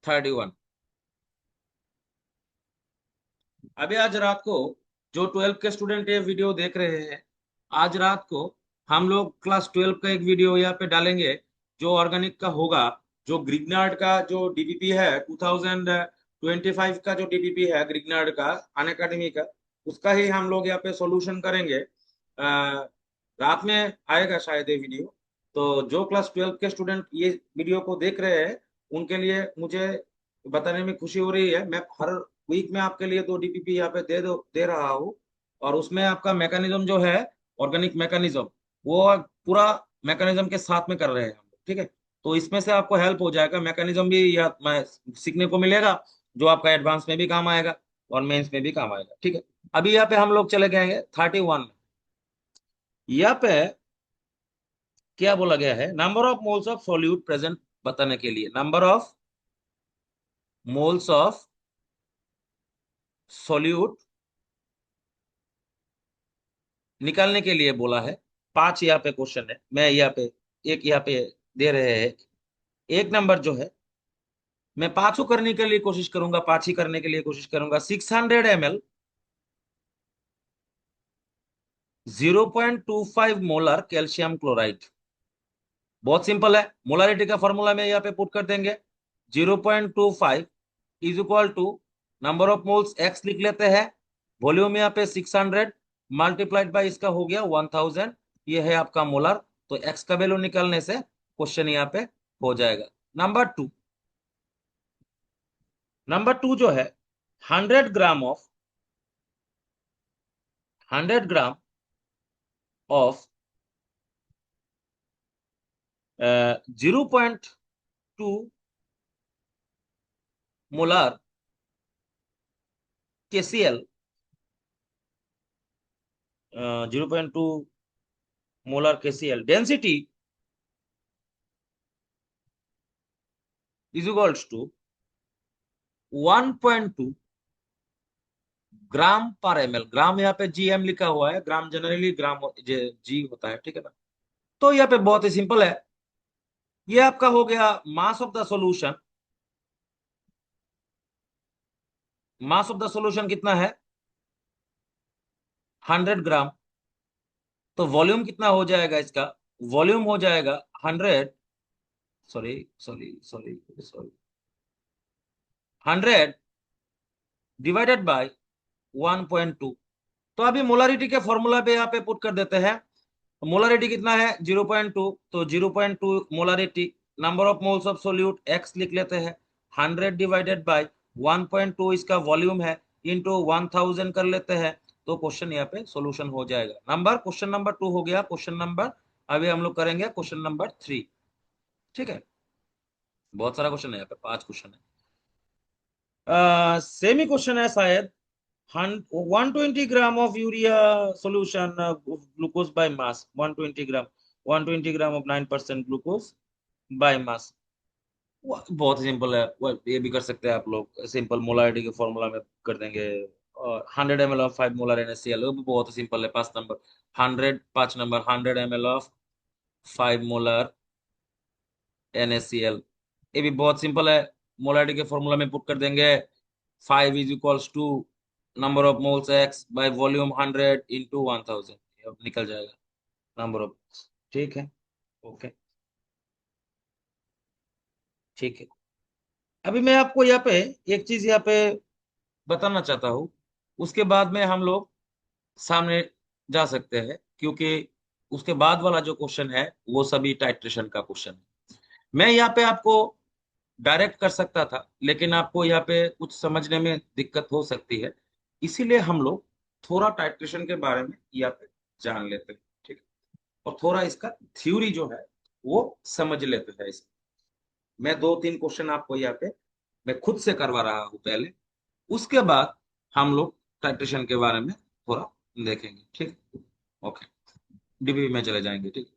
31। अभी आज रात को जो 12 के स्टूडेंट ये वीडियो देख रहे हैं, आज रात को हम लोग क्लास 12 का एक वीडियो यहाँ पे डालेंगे जो ऑर्गेनिक का होगा। जो ग्रिग्नार्ड का जो डीपीपी है 2025 का जो डीपीपी है ग्रिग्नार्ड का अन अकेडमी का, उसका ही हम लोग यहाँ पे सॉल्यूशन करेंगे। रात में आएगा शायद ये वीडियो। तो जो क्लास 12 के स्टूडेंट ये वीडियो को देख रहे हैं उनके लिए मुझे बताने में खुशी हो रही है। मैं हर वीक में आपके लिए 2 डीपीपी यहाँ पे दे रहा हूँ। और उसमें आपका मैकेनिज्म जो है, ऑर्गेनिक मैकेनिज्म, वो पूरा मैकेनिज्म के साथ में कर रहे हैं हम लोग। ठीक है, तो इसमें से आपको हेल्प हो जाएगा, मैकेनिज्म भी सीखने को मिलेगा जो आपका एडवांस में भी काम आएगा और मेंस में भी काम आएगा। ठीक है, अभी यहाँ पे हम लोग चले गए 31 में। यहाँ पे क्या बोला गया है, number of moles of solute present बताने के लिए, number of moles of solute निकालने के लिए बोला है। 5 यहाँ पे क्वेश्चन है, मैं यहाँ पे एक यहाँ पे दे रहे हैं। एक नंबर जो है, मैं 5 करने के लिए कोशिश करूंगा, 5 ही करने के लिए कोशिश करूंगा। 600 ml 0.25 मोलर कैल्शियम क्लोराइड। बहुत सिंपल है, मोलारिटी का फॉर्मूला में यहाँ पे पुट कर देंगे। 0.25 is equal to number of moles X लिख लेते हैं, वॉल्यूम यहाँ पे 600 मल्टीप्लाइड बाय इसका हो गया 1000। ये है आपका मोलर। तो एक्स का वैल्यू निकालने से क्वेश्चन यहाँ पे हो जाएगा। नंबर टू जो है, 100 gram of 100 gram of 0.2 molar KCl, 0.2 molar KCl density is equals to 1.2 gram per ml। ग्राम यहाँ पे GM लिखा हुआ है, ग्राम जनरली ग्राम जी होता है। ठीक है ना, तो यहाँ पे बहुत ही सिंपल है। ये आपका हो गया मास of the solution. Mass of the solution कितना है, 100 ग्राम। तो वॉल्यूम कितना हो जाएगा इसका, वॉल्यूम हो जाएगा 100, sorry sorry sorry sorry 100 divided by 1.2। तो अभी मोलारिटी के फॉर्मूला पे यहाँ पे पुट कर देते हैं। मोलारिटी कितना है 0.2, तो 0.2 molarity, number of moles of solute x लिख लेते हैं, 100 डिवाइडेड बाय 1.2 इसका वॉल्यूम है, इंटू 1000 कर लेते हैं। तो क्वेश्चन यहाँ पे सॉल्यूशन हो जाएगा। क्वेश्चन नंबर 2 हो गया। क्वेश्चन नंबर अभी हम लोग करेंगे क्वेश्चन नंबर 3। ठीक है, बहुत सारा क्वेश्चन है यहाँ पे, 5 क्वेश्चन है। सेमी क्वेश्चन है शायद। 120 gram of urea solution glucose by mass, 120 gram, 120 gram of 9% glucose by mass. बहुत सिंपल है, ये भी कर सकते हैं आप लोग। सिंपल मोलारिटी के फॉर्मूला में कर देंगे। और 100 ml ऑफ 5 मोलर NaCl, वो भी बहुत सिंपल है। 5 number 100, 5 number 100 ml of 5 molar NaCl, ये भी बहुत सिंपल है। मोलारिटी के फॉर्मूला में पुट कर देंगे। 5 is equals to number of moles X by volume 100 into 1000, अब निकल जाएगा नंबर ऑफ। ठीक है, ओके, ठीक है। अभी मैं आपको यहाँ पे एक चीज यहाँ पे बताना चाहता हूँ, उसके बाद में हम लोग सामने जा सकते हैं, क्योंकि उसके बाद वाला जो क्वेश्चन है वो सभी टाइट्रेशन का क्वेश्चन है। मैं यहाँ पे आपको डायरेक्ट कर सकता था, लेकिन आपको यहाँ पे कुछ समझने में दिक्कत हो सकती है, इसीलिए हम लोग थोड़ा टाइट्रेशन के बारे में यहाँ पे जान लेते हैं, ठीक है। और थोड़ा इसका थ्योरी जो है वो समझ लेते हैं। इस मैं दो तीन क्वेश्चन आपको यहाँ पे मैं खुद से करवा रहा हूँ पहले, उसके बाद हम लोग टाइट्रेशन के बारे में थोड़ा देखेंगे, ठीक है। ओके, डीबी में चले जाएंगे, ठीक है।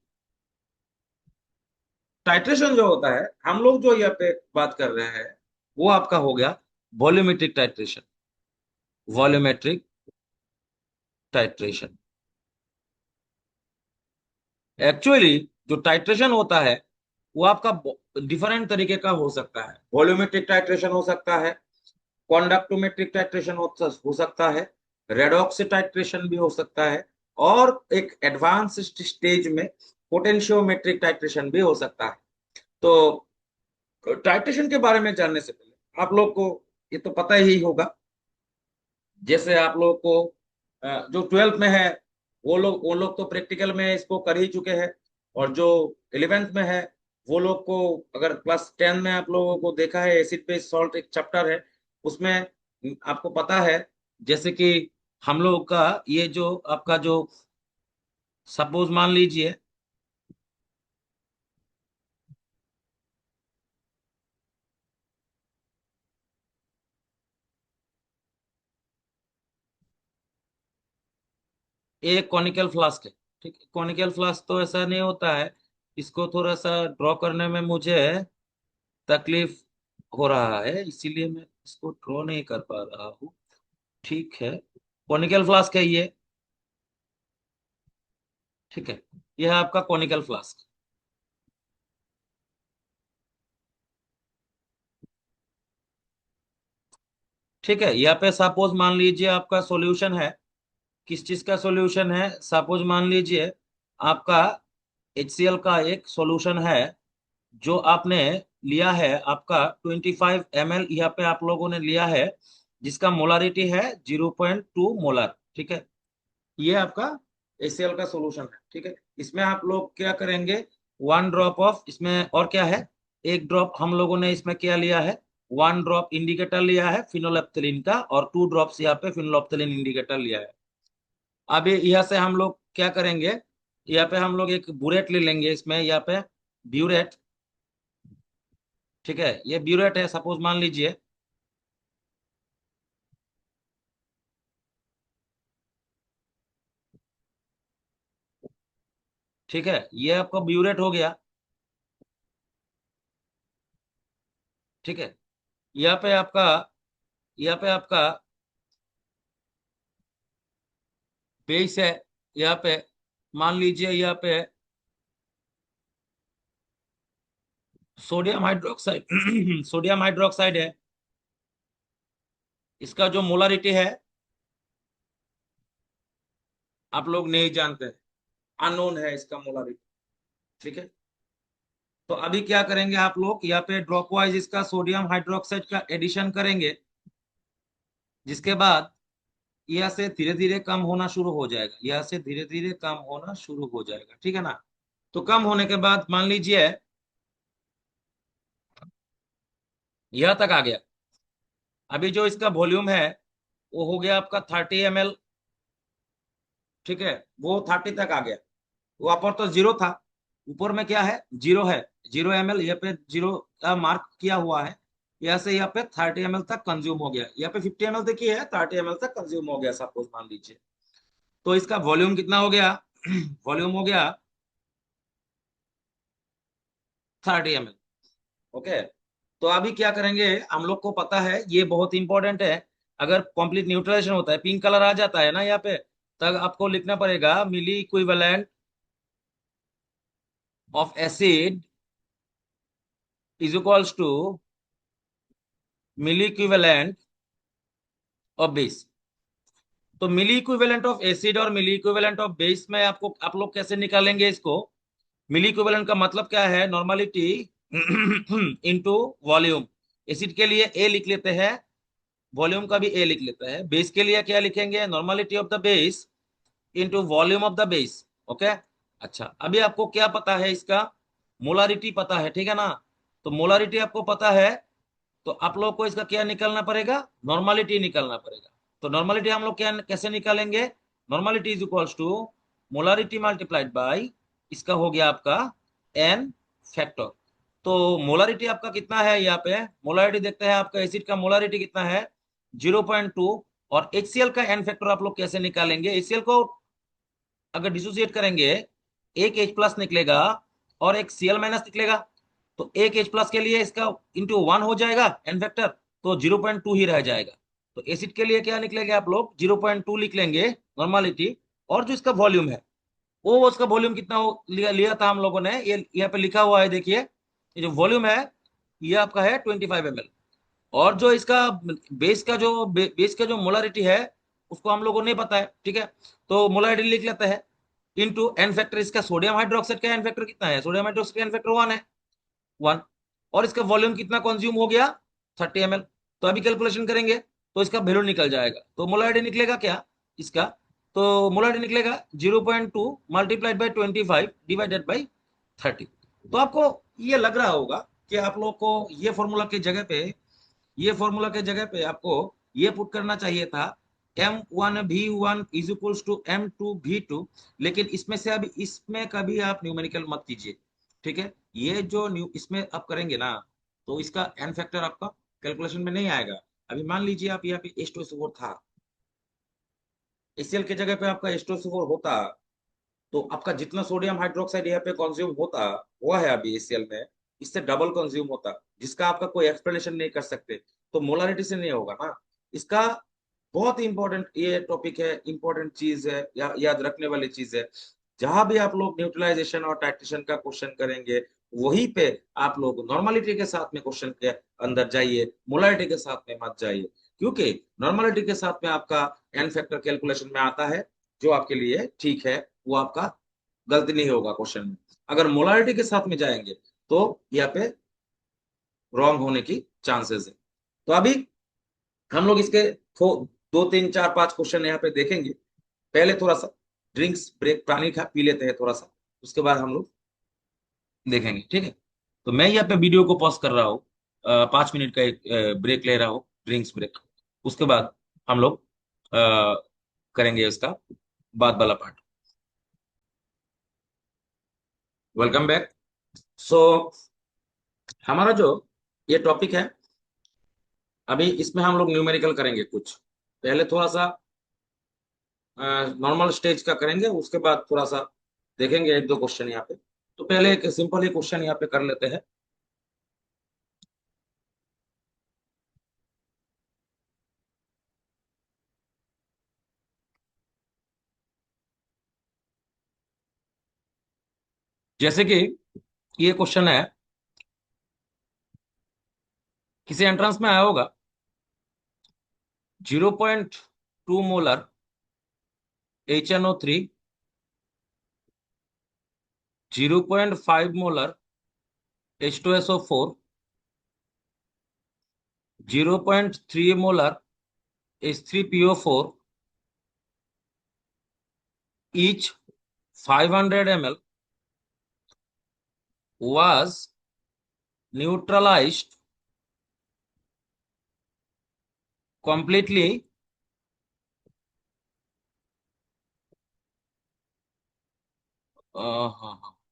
टाइट्रेशन जो होता है, हम लोग जो यहाँ पे बात कर रहे हैं, वो आपका हो गया volumetric titration. Volumetric titration actually जो टाइट्रेशन होता है वो आपका डिफरेंट तरीके का हो सकता है। वॉल्यूमेट्रिक टाइट्रेशन हो सकता है, कॉन्डक्टोमेट्रिक टाइट्रेशन हो सकता है, रेडॉक्स टाइट्रेशन भी हो सकता है, और एक एडवांस स्टेज में पोटेंशियोमेट्रिक टाइट्रेशन भी हो सकता है। तो टाइट्रेशन के बारे में जानने से पहले आप लोग को ये तो पता ही होगा, जैसे आप लोग को जो 12th में है वो लोग तो प्रैक्टिकल में इसको कर ही चुके हैं। और जो 11th में है वो लोग को, अगर क्लास 10 में आप लोगों को देखा है, एसिड बेस सॉल्ट एक चैप्टर है, उसमें आपको पता है, जैसे कि हम लोग का ये जो आपका जो सपोज मान लीजिए एक कॉनिकल फ्लास्क है, ठीक है। कॉनिकल फ्लास्क तो ऐसा नहीं होता है, इसको थोड़ा सा ड्रॉ करने में मुझे तकलीफ हो रहा है, इसीलिए मैं इसको ड्रॉ नहीं कर पा रहा हूँ, ठीक है। कॉनिकल फ्लास्क है ये, ठीक है। यह है आपका कॉनिकल फ्लास्क, ठीक है। यहाँ पे सपोज मान लीजिए आपका सॉल्यूशन है, किस चीज का सॉल्यूशन है, सपोज मान लीजिए आपका HCl का एक सॉल्यूशन है, जो आपने लिया है आपका 25 ml, यहाँ पे आप लोगों ने लिया है, जिसका मोलारिटी है 0.2 मोलर, ठीक है। ये आपका HCl का सॉल्यूशन है, ठीक है। इसमें आप लोग क्या करेंगे, 1 ड्रॉप ऑफ, इसमें और क्या है, 1 ड्रॉप हम लोगों ने इसमें क्या लिया है, 1 ड्रॉप इंडिकेटर लिया है फिनोलेप्थलीन का, और 2 ड्रॉप्स यहाँ पे फिनोलेप्थलीन इंडिकेटर लिया है। अब यहाँ से हम लोग क्या करेंगे, यहाँ पे हम लोग एक बुरेट ले लेंगे, इसमें यहाँ पे ब्यूरेट, ठीक है। ये ब्यूरेट है सपोज मान लीजिए, ठीक है। ये आपका ब्यूरेट हो गया, ठीक है। यहाँ पे आपका यहाँ पे आपका बेस है, यहाँ पे मान लीजिए यहाँ पे सोडियम हाइड्रोक्साइड सोडियम हाइड्रोक्साइड है। इसका जो मोलारिटी है आप लोग नहीं जानते, अननोन है इसका मोलारिटी, ठीक है। तो अभी क्या करेंगे, आप लोग यहाँ पे ड्रॉप वाइज इसका सोडियम हाइड्रोक्साइड का एडिशन करेंगे, जिसके बाद यहाँ से धीरे धीरे कम होना शुरू हो जाएगा, यहाँ से धीरे धीरे कम होना शुरू हो जाएगा, ठीक है ना। तो कम होने के बाद मान लीजिए यह तक आ गया। अभी जो इसका वॉल्यूम है वो हो गया आपका 30 ml, ठीक है। वो 30 तक आ गया, वहां पर तो जीरो था, ऊपर में क्या है, जीरो है, 0 ml, यहाँ पे जीरो का मार्क किया हुआ है। यहाँ से यहाँ पे 30 ml तक कंज्यूम हो गया, यहाँ पे 50 ml देखिए है, 30 ml तक कंज्यूम हो गया सपोज मान लीजिए। तो इसका वॉल्यूम कितना हो गया वॉल्यूम हो गया 30 ml, ओके। तो अभी क्या करेंगे, हम लोग को पता है ये बहुत इंपॉर्टेंट है, अगर कंप्लीट न्यूट्रलाइजेशन होता है, पिंक कलर आ जाता है ना यहाँ पे, तब आपको लिखना पड़ेगा milliequivalent of acid is equals to milliequivalent of base. तो मिली इक्विवेलेंट ऑफ एसिड और मिली इक्विवेलेंट ऑफ बेस में आपको आप लोग कैसे निकालेंगे इसको। मिली इक्विवेलेंट का मतलब क्या है, नॉर्मलिटी इनटू वॉल्यूम। एसिड के लिए ए लिख लेते हैं, वॉल्यूम का भी ए लिख लेते हैं। बेस के लिए क्या लिखेंगे, normality of the base into volume of the base, okay. अच्छा, अभी आपको क्या पता है, इसका मोलारिटी पता है, ठीक है ना। तो मोलारिटी आपको पता है, तो आप लोग को इसका क्या निकालना पड़ेगा, नॉर्मलिटी निकालना पड़ेगा। तो नॉर्मलिटी हम लोग क्या कैसे निकालेंगे? Normality is equals to molarity multiplied by, इसका हो गया आपका एन फैक्टर। तो मोलारिटी आपका कितना है? यहाँ पे मोलारिटी देखते हैं, आपका एसिड का मोलारिटी कितना है? 0.2। और HCl का एन फैक्टर आप लोग कैसे निकालेंगे? HCl को अगर डिसोसिएट करेंगे, एक H प्लस निकलेगा और एक Cl माइनस निकलेगा। तो एक H प्लस के लिए इसका इंटू 1 हो जाएगा एन फैक्टर, तो 0.2 ही रह जाएगा। तो एसिड के लिए क्या निकलेगा? आप लोग 0.2 लिख लेंगे नॉर्मालिटी। और जो इसका वॉल्यूम है, वो उसका वॉल्यूम कितना लिया था हम लोगों ने, ये यहाँ पे लिखा हुआ है, देखिए ये जो वॉल्यूम है ये आपका है 25 ml। और जो इसका बेस का जो मोलारिटी है उसको हम लोगों को नहीं पता है, ठीक है। तो मोलारिटी लिख लेते हैं इनटू एन फैक्टर। इसका सोडियम हाइड्रोक्साइड का एन फैक्टर कितना है? सोडियम हाइड्रोक्साइड का एन फैक्टर 1 है, 1। और इसका वॉल्यूम कितना कंज्यूम हो गया? 30 ml। तो अभी कैलकुलेशन करेंगे तो इसका वैल्यू निकल जाएगा। तो मोलारिटी निकलेगा क्या इसका? तो मोलारिटी निकलेगा 0.2 मल्टीप्लाइड बाई 25 डिवाइडेड बाई 30। तो आपको ये लग रहा होगा कि आप लोग को ये फॉर्मूला के जगह पे आपको ये पुट करना चाहिए था, M1V1 is equals to M2V2। लेकिन इसमें से अभी इसमें कभी आप न्यूमेरिकल मत कीजिए, ठीक है। ये जो न्यू इसमें आप करेंगे ना, तो इसका एन फैक्टर आपका कैलकुलेशन में नहीं आएगा। अभी मान लीजिए आप यहाँ पे H2SO4 था, HCl के जगह पे आपका H2SO4 होता, तो आपका जितना सोडियम हाइड्रोक्साइड यहाँ पे कंज्यूम होता हुआ है अभी HCl में, इससे डबल कंज्यूम होता, जिसका आपका कोई एक्सप्लेनेशन नहीं कर सकते। तो मोलारिटी से नहीं होगा ना इसका। बहुत ही इंपॉर्टेंट ये टॉपिक है, इंपॉर्टेंट चीज है, याद रखने वाली चीज है। जहां भी आप लोग न्यूट्रलाइजेशन और टाइट्रेशन का क्वेश्चन करेंगे, वहीं पे आप लोग नॉर्मलिटी के साथ में क्वेश्चन के अंदर जाइए, मोलारिटी के साथ में मत जाइए। क्योंकि नॉर्मलिटी के साथ में आपका एन फैक्टर कैलकुलेशन में आता है, जो आपके लिए ठीक है, वो आपका गलती नहीं होगा क्वेश्चन में। अगर मोलारिटी के साथ में जाएंगे तो यहाँ पे रॉन्ग होने की चांसेस है। तो अभी हम लोग इसके 2 3 4 5 क्वेश्चन यहाँ पे देखेंगे। पहले थोड़ा सा ड्रिंक्स ब्रेक, पानी खा पी लेते हैं थोड़ा सा, उसके बाद हम लोग देखेंगे, ठीक है। तो मैं यहाँ पे वीडियो को पॉज कर रहा हूँ, 5 मिनट का एक ब्रेक ले रहा हूँ, ड्रिंक्स ब्रेक। उसके बाद हम लोग करेंगे इसका बाद वाला पार्ट। Welcome back. सो हमारा जो ये टॉपिक है, अभी इसमें हम लोग न्यूमेरिकल करेंगे कुछ। पहले थोड़ा सा नॉर्मल स्टेज का करेंगे, उसके बाद थोड़ा सा देखेंगे एक दो क्वेश्चन यहाँ पे। तो पहले एक सिंपल ही क्वेश्चन यहाँ पे कर लेते हैं। जैसे कि ये क्वेश्चन है, किसी एंट्रेंस में आया होगा, 0.2 molar HNO3, 0.5 molar H2SO4, 0.3 molar H3PO4, each 500 ml was neutralized completely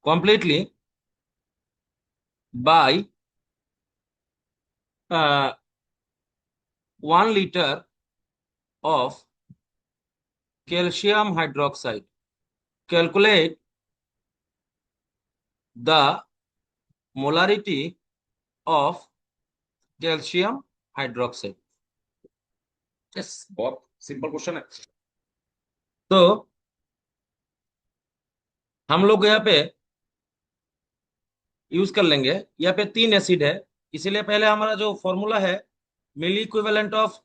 completely by 1 liter of calcium hydroxide. Calculate the molarity of calcium hydroxide. Yes, बहुत सिंपल क्वेश्चन है। तो हम लोग यहाँ पे यूज कर लेंगे, यहाँ पे 3 एसिड है, इसीलिए पहले हमारा जो फॉर्मूला है, milliequivalent of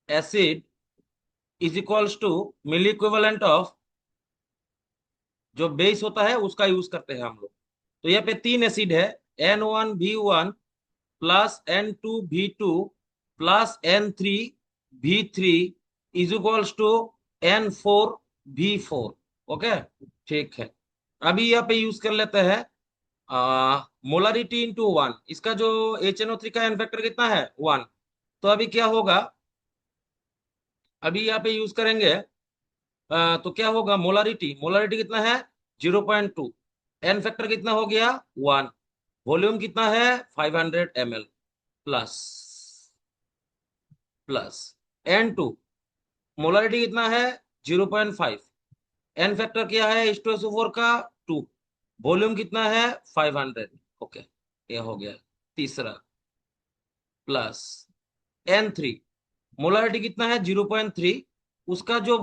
acid is equals to milliequivalent of जो बेस होता है उसका यूज करते हैं हम लोग। तो यहाँ पे 3 एसिड है, N1V1 plus N2V2 plus N3V3 is equals to N4V4। Okay, ठीक है। अभी यहाँ पे यूज कर लेते हैं मोलारिटी इंटू 1। इसका जो HNO3 का एन फैक्टर कितना है? 1। तो अभी क्या होगा, अभी यहाँ पे यूज करेंगे तो क्या होगा, मोलारिटी, मोलारिटी कितना है 0.2, एन फैक्टर कितना हो गया 1, वॉल्यूम कितना है 500 ml, plus plus N2, molarity कितना है 0.5, एन फैक्टर क्या है H2SO4 का 2, वॉल्यूम कितना है 500, ओके, ये हो गया तीसरा, प्लस N3, मोलारिटी कितना है 0.3, उसका जो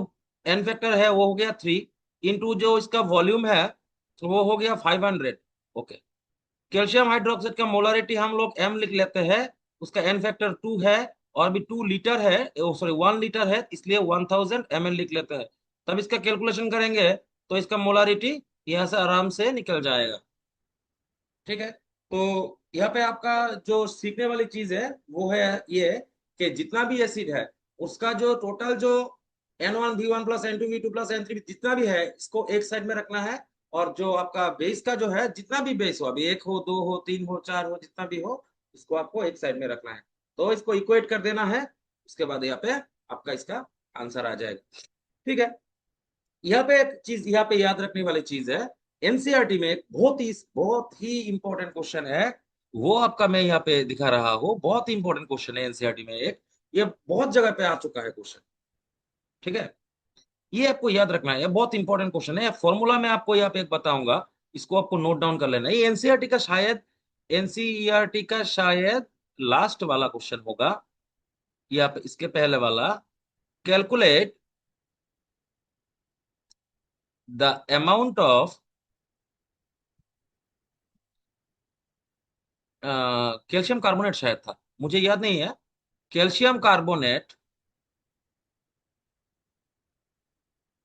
एन फैक्टर है वो हो गया 3, इंटू जो इसका वॉल्यूम है तो वो हो गया 500, ओके। कैल्शियम हाइड्रोक्साइड का मोलारिटी हम लोग एम लिख लेते हैं, उसका एन फैक्टर 2 है, और भी 2 लीटर है, सॉरी 1 लीटर है, इसलिए 1000 ml लिख लेते हैं। तब इसका कैलकुलेशन करेंगे तो इसका मोलारिटी यहाँ से आराम से निकल जाएगा, ठीक है। तो यहाँ पे आपका जो सीखने वाली चीज है वो है ये, कि जितना भी एसिड है उसका जो टोटल जो N1 V1 + N2 V2 + N3 जितना भी है इसको एक साइड में रखना है, और जो आपका बेस का जो है जितना भी बेस हो, अभी एक हो, दो हो, तीन हो, चार हो, जितना भी हो, इसको आपको एक साइड में रखना है। तो इसको इक्वेट कर देना है, उसके बाद यहाँ पे आपका इसका आंसर आ जाएगा, ठीक है। यहाँ पे एक चीज यहाँ पे याद रखने वाली चीज है, एनसीईआरटी में एक बहुत ही इंपॉर्टेंट क्वेश्चन है, वो आपका मैं यहाँ पे दिखा रहा हूँ, बहुत ही इंपॉर्टेंट क्वेश्चन है एनसीईआरटी में एक, ये बहुत जगह पे आ चुका है क्वेश्चन, ठीक है। ये आपको याद रखना है, ये बहुत इंपॉर्टेंट क्वेश्चन है, फॉर्मूला मैं आपको यहाँ पे एक बताऊंगा, इसको आपको नोट डाउन कर लेना है। ये एनसीईआरटी का शायद लास्ट वाला क्वेश्चन होगा, या इसके पहले वाला, calculate the amount of calcium carbonate शायद था, मुझे याद नहीं है, calcium carbonate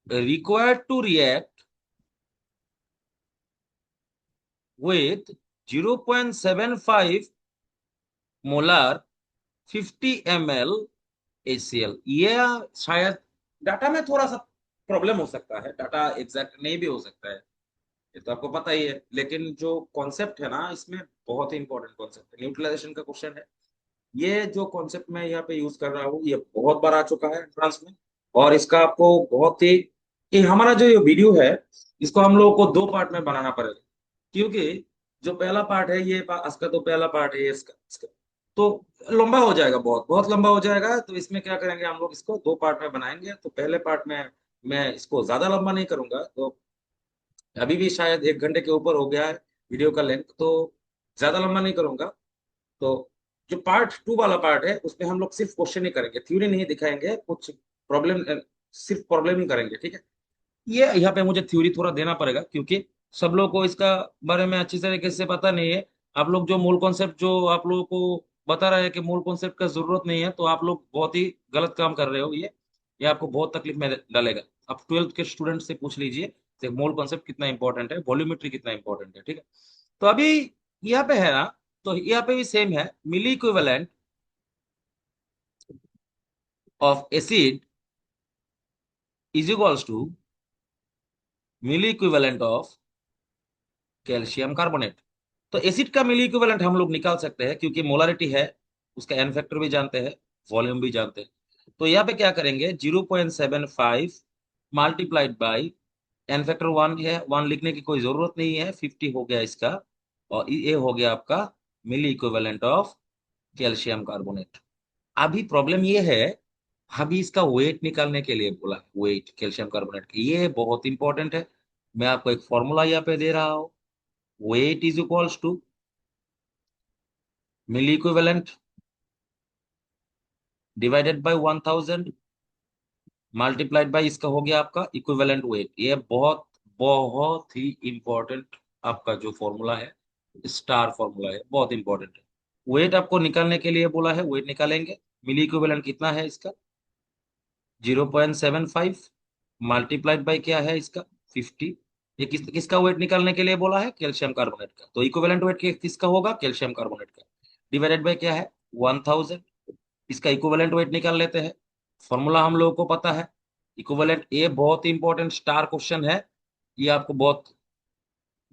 required to react with 0.75 molar 50 ml HCl। ये शायद डाटा में थोड़ा सा प्रॉब्लम हो सकता है, डाटा एग्जैक्ट नहीं भी हो सकता है, ये तो आपको पता ही है, लेकिन जो कॉन्सेप्ट है ना इसमें बहुत ही इंपॉर्टेंट कॉन्सेप्ट है, न्यूट्रलाइजेशन का क्वेश्चन है। ये जो कॉन्सेप्ट मैं यहाँ पे यूज कर रहा हूँ ये बहुत बार आ चुका है एंट्रेंस में, और इसका आपको बहुत ही, ये हमारा जो ये वीडियो है इसको हम लोगों को दो पार्ट में बनाना पड़ेगा, क्योंकि जो पहला पार्ट है ये इसका तो पहला पार्ट है ये, इसका तो लंबा हो जाएगा, बहुत बहुत लंबा हो जाएगा, तो इसमें क्या करेंगे हम लोग इसको दो पार्ट में बनाएंगे। तो पहले पार्ट में मैं इसको ज्यादा लंबा नहीं करूंगा, तो अभी भी शायद 1 घंटे के ऊपर हो गया है वीडियो का लेंथ, तो ज्यादा लंबा नहीं करूंगा। तो जो पार्ट 2 वाला पार्ट है उसमें हम लोग सिर्फ क्वेश्चन ही करेंगे, थ्योरी नहीं दिखाएंगे, कुछ प्रॉब्लम, सिर्फ प्रॉब्लम ही करेंगे, ठीक है। ये यहाँ पे मुझे थ्योरी थोड़ा देना पड़ेगा, क्योंकि सब लोग को इसका बारे में अच्छी तरीके से पता नहीं है। आप लोग जो मूल कॉन्सेप्ट जो आप लोगों को बता रहे हैं कि मूल कॉन्सेप्ट का जरूरत नहीं है, तो आप लोग बहुत ही गलत काम कर रहे हो, ये आपको बहुत तकलीफ में डालेगा। आप 12th के स्टूडेंट से पूछ लीजिए कि मूल कॉन्सेप्ट कितना इंपॉर्टेंट है, वॉल्यूमेट्री कितना इंपॉर्टेंट है, ठीक है। तो अभी यहाँ पे है ना, तो यहाँ पे भी सेम है, milliequivalent of acid is equals to milliequivalent of calcium carbonate. तो एसिड का मिली इक्विवेलेंट हम लोग निकाल सकते हैं, क्योंकि मोलारिटी है, उसका एन फैक्टर भी जानते हैं, वॉल्यूम भी जानते हैं। तो यहाँ पे क्या करेंगे, 0.75 मल्टीप्लाइड बाई, एन फैक्टर 1 है, 1 लिखने की कोई जरूरत नहीं है, 50 हो गया इसका, और ये हो गया आपका मिली इक्विवेलेंट ऑफ कैल्शियम कार्बोनेट। अभी प्रॉब्लम ये है, अभी इसका वेट निकालने के लिए बोला, वेट कैल्शियम कार्बोनेट की, ये बहुत इंपॉर्टेंट है। मैं आपको एक फॉर्मूला यहाँ पे दे रहा हूँ, weight is equals to milli equivalent divided by 1000 multiplied by इसका हो गया आपका इक्विवेलेंट वेट। ये बहुत बहुत ही इंपॉर्टेंट आपका जो फॉर्मूला है, स्टार फॉर्मूला है, बहुत इंपॉर्टेंट है। वेट आपको निकालने के लिए बोला है, वेट निकालेंगे। मिली इक्विवेलेंट कितना है इसका 0.75 मल्टीप्लाइड बाय क्या है इसका 50। ये किसका वेट निकालने के लिए बोला है, कैल्शियम कार्बोनेट का, तो इक्विवेलेंट वेट किसका होगा, कैल्शियम कार्बोनेट का, डिवाइडेड बाय क्या है 1000। इसका इक्विवेलेंट वेट निकाल लेते हैं, फॉर्मूला हम लोगों को पता है इक्विवेलेंट। ये बहुत इंपॉर्टेंट स्टार क्वेश्चन है, ये आपको बहुत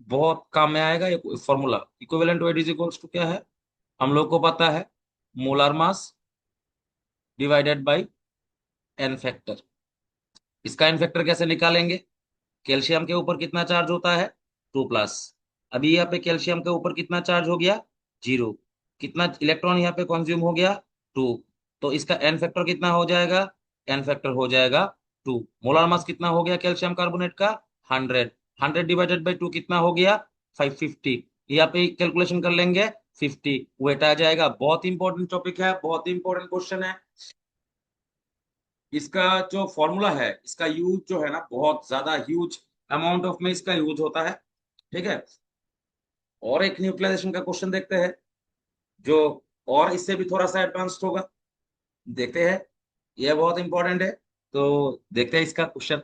बहुत काम में आएगा। ये formula equivalent weight is equals to क्या है, हम लोग को पता है, molar mass divided by N factor. इसका एन फैक्टर कैसे निकालेंगे? कैल्शियम के ऊपर कितना चार्ज होता है? 2+। अभी यहाँ पे कैल्शियम के ऊपर कितना चार्ज हो गया? 0। कितना इलेक्ट्रॉन यहाँ पे कंज्यूम हो गया? 2। तो इसका एन फैक्टर कितना हो जाएगा? एन फैक्टर हो जाएगा 2। मोलार मास कितना हो गया कैल्शियम कार्बोनेट का? 100। 100 डिवाइडेड बाई 2 कितना हो गया? 550। यहाँ पे कैलकुलेशन कर लेंगे, 50 वेट आ जाएगा। बहुत इंपॉर्टेंट टॉपिक है, बहुत इंपॉर्टेंट क्वेश्चन है। इसका जो फॉर्मूला है, इसका यूज जो है ना, बहुत ज्यादा ह्यूज अमाउंट ऑफ में इसका यूज होता है। ठीक है। और एक न्यूक्लियराइजेशन का क्वेश्चन देखते हैं, जो और इससे भी थोड़ा सा एडवांस्ड होगा। देखते हैं, यह बहुत इंपॉर्टेंट है। तो देखते हैं इसका क्वेश्चन।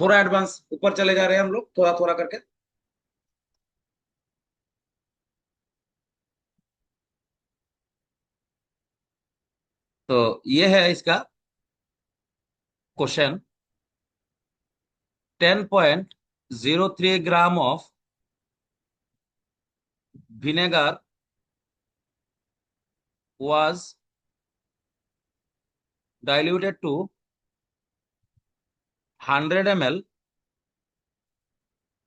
थोड़ा एडवांस ऊपर चले जा रहे हैं हम लोग, थोड़ा थोड़ा करके। तो ये है इसका question. 10.03 gram of vinegar was diluted to 100 ml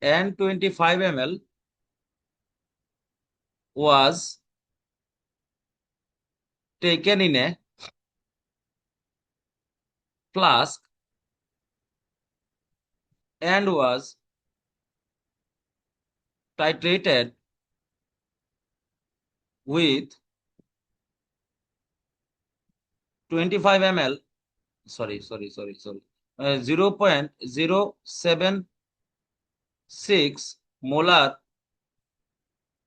and 25 ml was taken in a flask and was titrated with 25 ml, sorry, 0.076 molar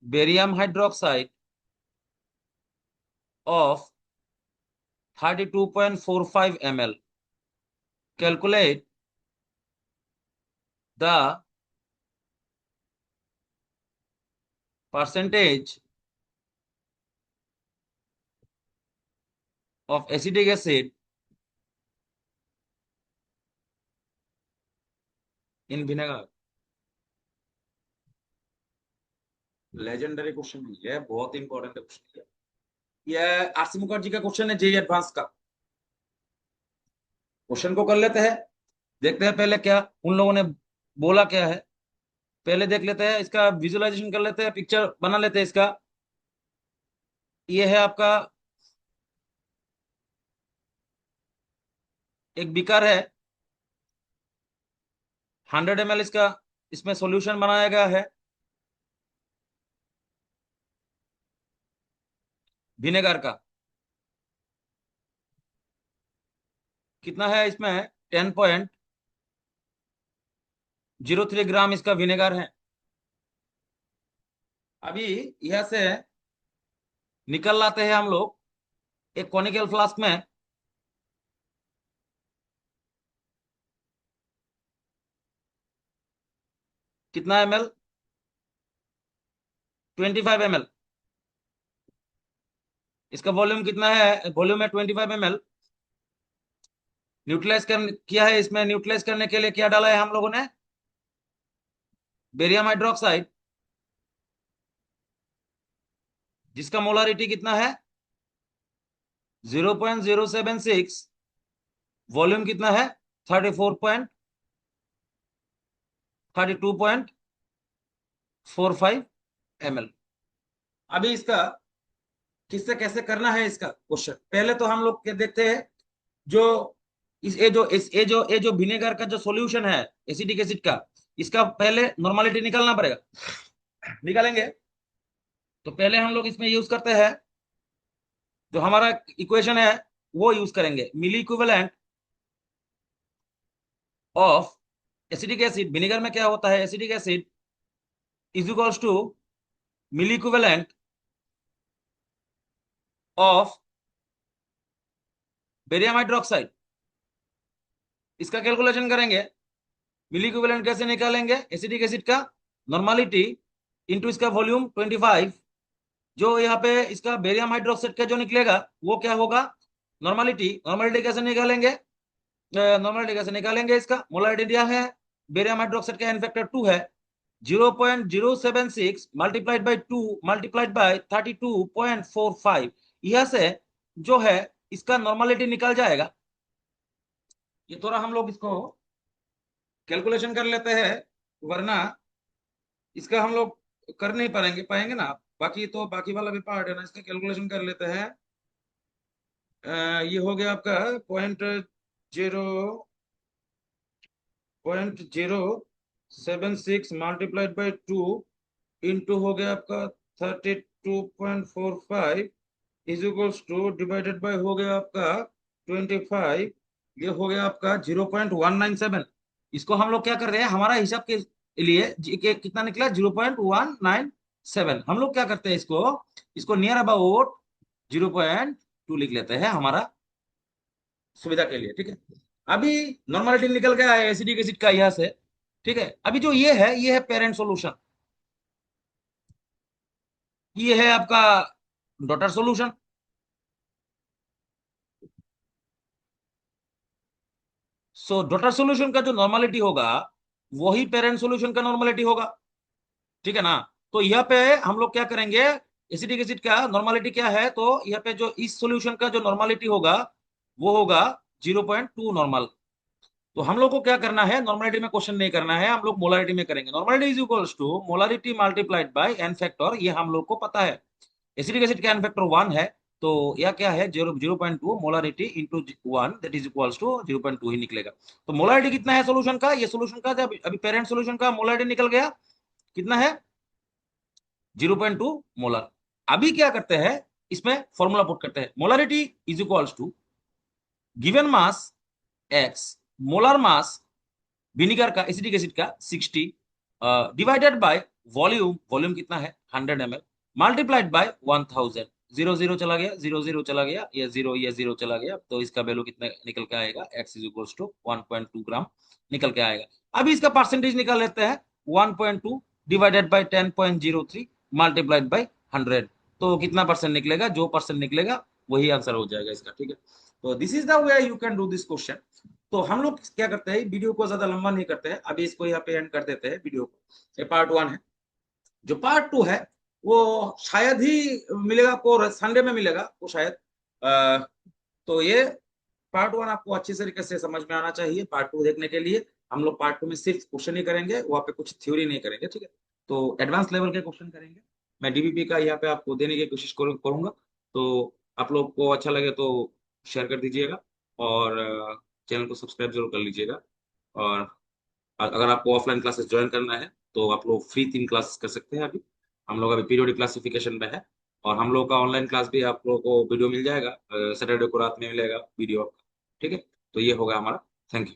barium hydroxide of 32.45 ml. Calculate the percentage of acetic acid in vinegar। Legendary question है ये, बहुत important question है ये। RC Mukherjee का question है, JEE advance का। Question को कर लेते हैं, देखते हैं पहले क्या उन लोगों ने बोला क्या है। पहले देख लेते हैं, इसका विजुअलाइजेशन कर लेते हैं, पिक्चर बना लेते हैं इसका। ये है आपका एक बीकर है, 100 ml इसका, इसमें सॉल्यूशन बनाया गया है विनेगर का। कितना है इसमें? 10.03 ग्राम इसका विनेगर है। अभी यहां से निकल लाते हैं हम लोग एक कॉनिकल फ्लास्क में। कितना ml? 25 ml। इसका वॉल्यूम कितना है? वॉल्यूम है 25 ml। न्यूट्रलाइज कर किया है, इसमें न्यूट्रलाइज करने के लिए क्या डाला है हम लोगों ने? बेरियम हाइड्रोक्साइड, जिसका मोलारिटी कितना है? 0.076। वॉल्यूम कितना है? 32.45 ml। अभी इसका किससे कैसे करना है इसका क्वेश्चन, पहले तो हम लोग क्या देखते हैं। जो ये जो विनेगर का जो सॉल्यूशन है एसिटिक एसिड का, इसका पहले नॉर्मालिटी निकालना पड़ेगा। निकालेंगे तो पहले हम लोग इसमें यूज करते हैं, जो हमारा इक्वेशन है वो यूज करेंगे। Milliequivalent of acetic acid, vinegar में क्या होता है, acetic acid is equals to milliequivalent of barium hydroxide. इसका कैलकुलेशन करेंगे। मिली इक्विवेलेंट कैसे निकालेंगे एसिटिक एसिड का? नॉर्मालिटी इंटू इसका वॉल्यूम 25। जो यहाँ पे इसका बेरियम हाइड्रोक्साइड का जो निकलेगा वो क्या होगा? नॉर्मालिटी। नॉर्मालिटी कैसे निकालेंगे? इसका मोलारिटी दिया है, बेरियम हाइड्रोक्साइड का एन फैक्टर 2 है। 0.076 मल्टीप्लाइड बाई 2 मल्टीप्लाइड बाई 32.45। यह से जो है इसका नॉर्मलिटी निकल जाएगा। ये थोड़ा हम लोग इसको कैलकुलेशन कर लेते हैं, वरना इसका हम लोग कर नहीं पाएंगे पाएंगे ना। बाकी तो बाकी वाला भी पार्ट है ना, इसका कैलकुलेशन कर लेते हैं। ये हो गया आपका 0.076 मल्टीप्लाइड बाई 2 इंटू हो गया आपका 32.45 is equals two divided by हो गया आपका 25। ये हो गया आपका 0.197। इसको हम लोग क्या कर रहे हैं, हमारा हिसाब के लिए कितना निकला 0.197। हम लोग क्या करते हैं, इसको इसको नियर अबाउट 0.2 लिख लेते हैं हमारा सुविधा के लिए, ठीक है। अभी नॉर्मलिटी निकल गया है एसिडिक एसिड का यहाँ से, ठीक है। अभी जो ये है पेरेंट सॉल्यूशन, ये है आपका डॉटर सॉल्यूशन। सो डॉटर सॉल्यूशन का जो नॉर्मलिटी होगा वही पेरेंट सॉल्यूशन का नॉर्मलिटी होगा, ठीक है ना। तो यहाँ पे हम लोग क्या करेंगे, एसिडिक एसिड का नॉर्मलिटी क्या है, तो यहाँ पे जो इस सॉल्यूशन का जो नॉर्मलिटी होगा वो होगा 0.2 नॉर्मल। तो हम लोग को क्या करना है, नॉर्मलिटी में क्वेश्चन नहीं करना है, हम लोग मोलारिटी में करेंगे। Normality is equals to molarity multiplied by N factor, ये हम लोग को पता है। एसिडिक एसिड का एन फैक्टर 1 है, तो यह क्या है 0.2 molarity into 1 that is equals to 0.2 ही निकलेगा। तो मोलारिटी कितना है सोल्यूशन का, ये सोल्यूशन का जब अभी पेरेंट सोल्यूशन का मोलारिटी निकल गया कितना है 0.2 मोलर। अभी क्या करते हैं, इसमें फॉर्मूला पुट करते हैं, molarity is equals to given mass X, molar mass vinegar का एसिडिक एसिड का 60 डिवाइडेड बाय वॉल्यूम, वॉल्यूम कितना है 100 ml, multiplied by 1000। Zero zero चला गया, जीरो जीरो चला गया, ये जीरो चला गया, तो इसका वैल्यू कितना निकल के आएगा, x इज इक्वल्स टू 1.2 ग्राम निकल के आएगा। अभी इसका परसेंटेज निकाल लेते हैं, 1.2 डिवाइडेड बाय 10.03 मल्टीप्लाइड बाय 100, तो कितना परसेंट निकलेगा, जो परसेंट निकलेगा वही आंसर हो जाएगा इसका, ठीक है। तो this is the way you can do this question. तो हम लोग क्या करते हैं, वीडियो को ज्यादा लंबा नहीं करते हैं, अभी इसको यहाँ पे एंड कर देते हैं वीडियो को। ये पार्ट 1 है। जो पार्ट 2 है वो शायद ही मिलेगा आपको, संडे में मिलेगा वो शायद। तो ये पार्ट 1 आपको अच्छी तरीके से समझ में आना चाहिए। पार्ट 2 देखने के लिए हम लोग पार्ट 2 में सिर्फ क्वेश्चन ही करेंगे, वहाँ पे कुछ थ्योरी नहीं करेंगे, ठीक है। तो एडवांस लेवल के क्वेश्चन करेंगे, मैं डीबीपी का यहाँ पे आपको देने की कोशिश करूंगा। तो आप लोग को अच्छा लगे तो शेयर कर दीजिएगा, और चैनल को सब्सक्राइब जरूर कर लीजिएगा। और अगर आपको ऑफलाइन क्लासेस ज्वाइन करना है तो आप लोग फ्री 3 क्लासेस कर सकते हैं। अभी हम लोग अभी पीरियोडिक क्लासिफिकेशन में है, और हम लोग का ऑनलाइन क्लास भी आप लोगों को वीडियो मिल जाएगा, सैटरडे को रात में मिलेगा वीडियो, ठीक है। तो ये होगा हमारा। Thank you.